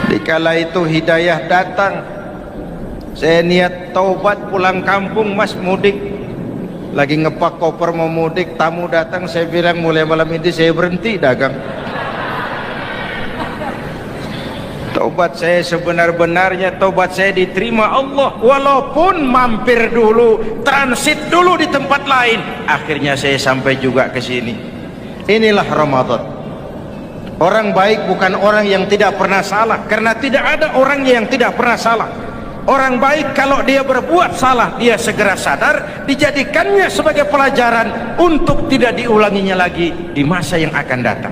Dikala itu hidayah datang, saya niat taubat pulang kampung Mas, mudik. Lagi ngepak koper mau mudik, tamu datang, saya bilang mulai malam ini saya berhenti dagang. Taubat saya sebenar-benarnya, taubat saya diterima Allah, walaupun mampir dulu, transit dulu di tempat lain. Akhirnya saya sampai juga ke sini. Inilah Ramadan. Orang baik bukan orang yang tidak pernah salah, karena tidak ada orang yang tidak pernah salah. Orang baik kalau dia berbuat salah, dia segera sadar, dijadikannya sebagai pelajaran untuk tidak diulanginya lagi di masa yang akan datang.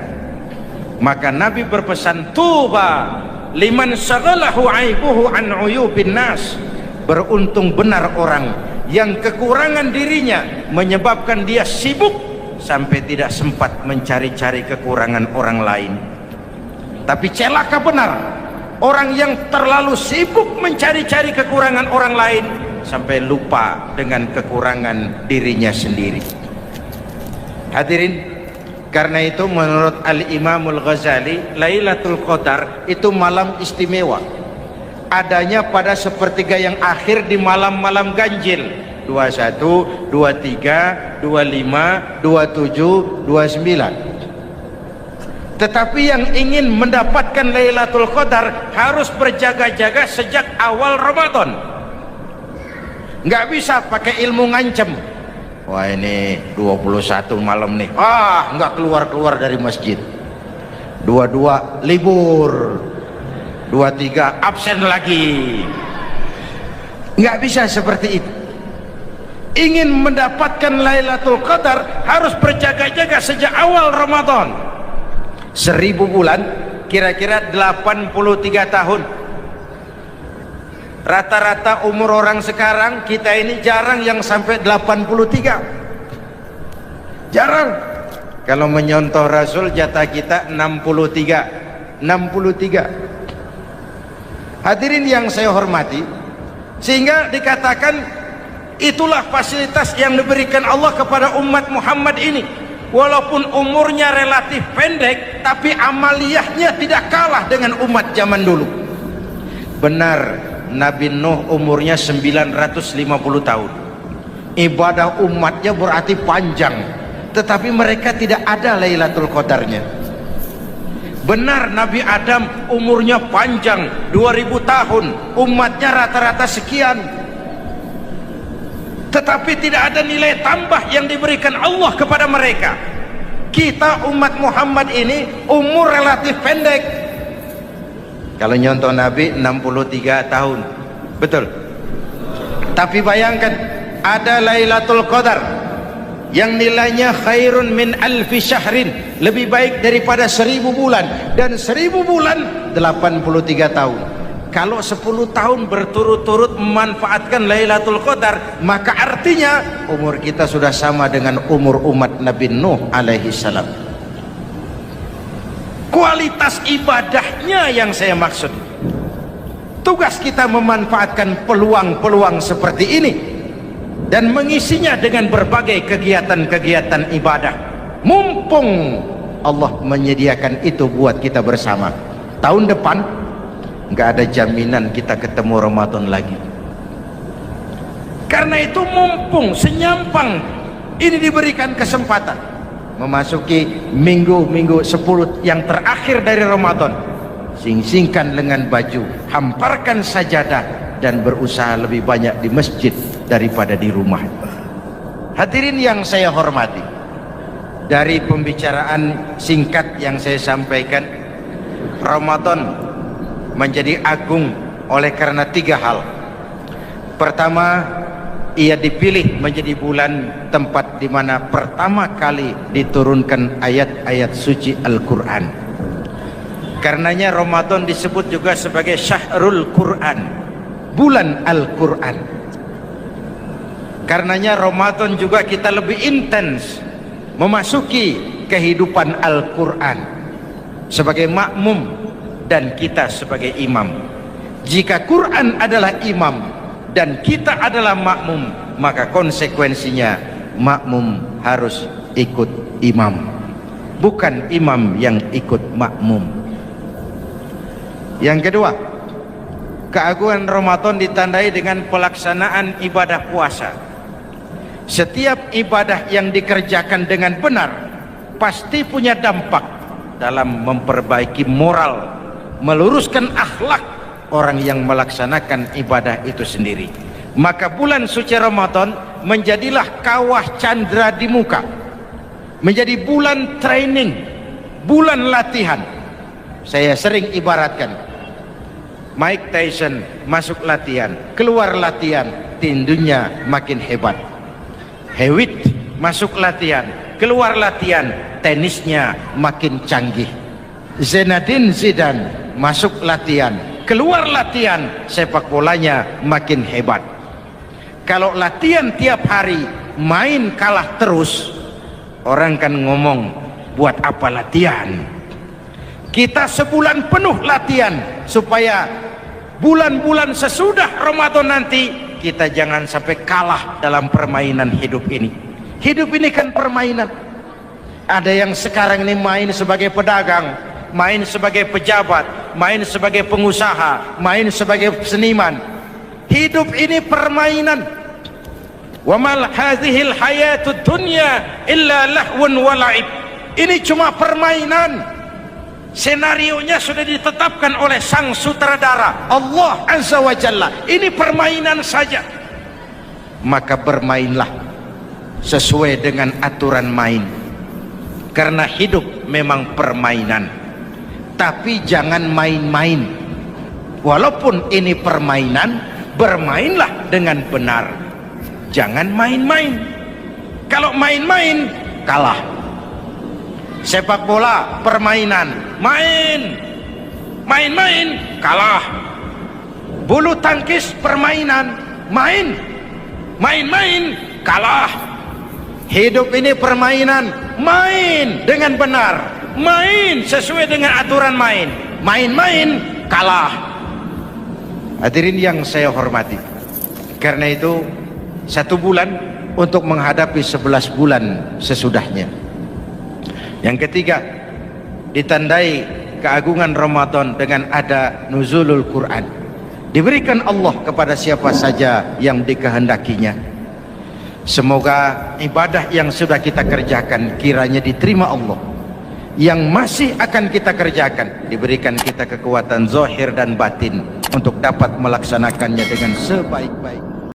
Maka Nabi berpesan, tuba liman syaghalahu aibuhu an uyubin nas. Beruntung benar orang yang kekurangan dirinya menyebabkan dia sibuk sampai tidak sempat mencari-cari kekurangan orang lain. Tapi celaka benar orang yang terlalu sibuk mencari-cari kekurangan orang lain sampai lupa dengan kekurangan dirinya sendiri. Hadirin, karena itu menurut Al-Imamul Ghazali, Lailatul Qadar itu malam istimewa. Adanya pada sepertiga yang akhir di malam-malam ganjil, 21, 23, 25, 27, 29. Tetapi yang ingin mendapatkan Lailatul Qadar harus berjaga-jaga sejak awal Ramadan. Nggak bisa pakai ilmu ngancem. Wah, ini 21 malam nih, nggak keluar-keluar dari masjid. 22 libur, 23 absen lagi. Nggak bisa seperti itu. Ingin mendapatkan Lailatul Qadar harus berjaga-jaga sejak awal Ramadan. 1000 bulan kira-kira 83 tahun. Rata-rata umur orang sekarang kita ini jarang yang sampai 83. Jarang. Kalau menyontoh Rasul, jatah kita 63. Hadirin yang saya hormati, sehingga dikatakan itulah fasilitas yang diberikan Allah kepada umat Muhammad ini. Walaupun umurnya relatif pendek, tapi amaliyahnya tidak kalah dengan umat zaman dulu. Benar, Nabi Nuh umurnya 950 tahun. Ibadah umatnya berarti panjang, tetapi mereka tidak ada Lailatul Qadarnya. Benar, Nabi Adam umurnya panjang, 2000 tahun, umatnya rata-rata sekian, tetapi tidak ada nilai tambah yang diberikan Allah kepada mereka. Kita umat Muhammad ini umur relatif pendek. Kalau nyontoh Nabi 63 tahun, betul. Tapi bayangkan, ada Lailatul Qadar yang nilainya khairun min alfi syahrin, lebih baik daripada 1000 bulan, dan 1000 bulan 83 tahun. Kalau 10 tahun berturut-turut memanfaatkan Lailatul Qadar, maka artinya umur kita sudah sama dengan umur umat Nabi Nuh alaihi salam. Kualitas ibadahnya yang saya maksud. Tugas kita memanfaatkan peluang-peluang seperti ini dan mengisinya dengan berbagai kegiatan-kegiatan ibadah. Mumpung Allah menyediakan itu buat kita bersama. Tahun depan nggak ada jaminan kita ketemu Ramadan lagi. Karena itu mumpung senyampang ini diberikan kesempatan memasuki minggu-minggu 10 yang terakhir dari Ramadan, sing-singkan lengan baju, hamparkan sajadah, dan berusaha lebih banyak di masjid daripada di rumah. Hadirin yang saya hormati, dari pembicaraan singkat yang saya sampaikan, Ramadan menjadi agung oleh karena 3 hal. Pertama, ia dipilih menjadi bulan tempat di mana pertama kali diturunkan ayat-ayat suci Al-Quran. Karenanya Ramadan disebut juga sebagai Syahrul Quran, bulan Al-Quran. Karenanya Ramadan juga kita lebih intens memasuki kehidupan Al-Quran sebagai makmum dan kita sebagai imam. Jika Quran adalah imam dan kita adalah makmum, maka konsekuensinya makmum harus ikut imam, bukan imam yang ikut makmum. Yang kedua, keagungan Ramadan ditandai dengan pelaksanaan ibadah puasa. Setiap ibadah yang dikerjakan dengan benar pasti punya dampak dalam memperbaiki moral, meluruskan akhlak orang yang melaksanakan ibadah itu sendiri. Maka bulan suci Ramadan menjadilah kawah candra di muka menjadi bulan training, bulan latihan. Saya sering ibaratkan, Mike Tyson masuk latihan, keluar latihan, tinjunya makin hebat. Hewitt masuk latihan, keluar latihan, tenisnya makin canggih. Zinedine Zidane masuk latihan, keluar latihan, sepak bolanya makin hebat. Kalau latihan tiap hari, main kalah terus, orang kan ngomong, buat apa latihan? Kita sebulan penuh latihan supaya bulan-bulan sesudah Ramadan nanti kita jangan sampai kalah dalam permainan hidup ini. Hidup ini kan permainan. Ada yang sekarang ini main sebagai pedagang, main sebagai pejabat, main sebagai pengusaha, main sebagai seniman. Hidup ini permainan. Wa mal hadhil hayatud dunya illa lahwun wa la'ib. Ini cuma permainan. Senarionya sudah ditetapkan oleh sang sutradara Allah Azza wa Jalla. Ini permainan saja. Maka bermainlah sesuai dengan aturan main, karena hidup memang permainan. Tapi jangan main-main. Walaupun ini permainan, bermainlah dengan benar. Jangan main-main. Kalau main-main, kalah. Sepak bola permainan, main-main, kalah. Bulu tangkis permainan, main-main, kalah. Hidup ini permainan, main dengan benar, main sesuai dengan aturan main, main-main, kalah. Hadirin yang saya hormati, karena itu 1 bulan untuk menghadapi 11 bulan sesudahnya. Yang ketiga, ditandai keagungan Ramadan dengan ada nuzulul Quran. Diberikan Allah kepada siapa saja yang dikehendakinya. Semoga ibadah yang sudah kita kerjakan kiranya diterima Allah. Yang masih akan kita kerjakan, diberikan kita kekuatan zahir dan batin untuk dapat melaksanakannya dengan sebaik-baik.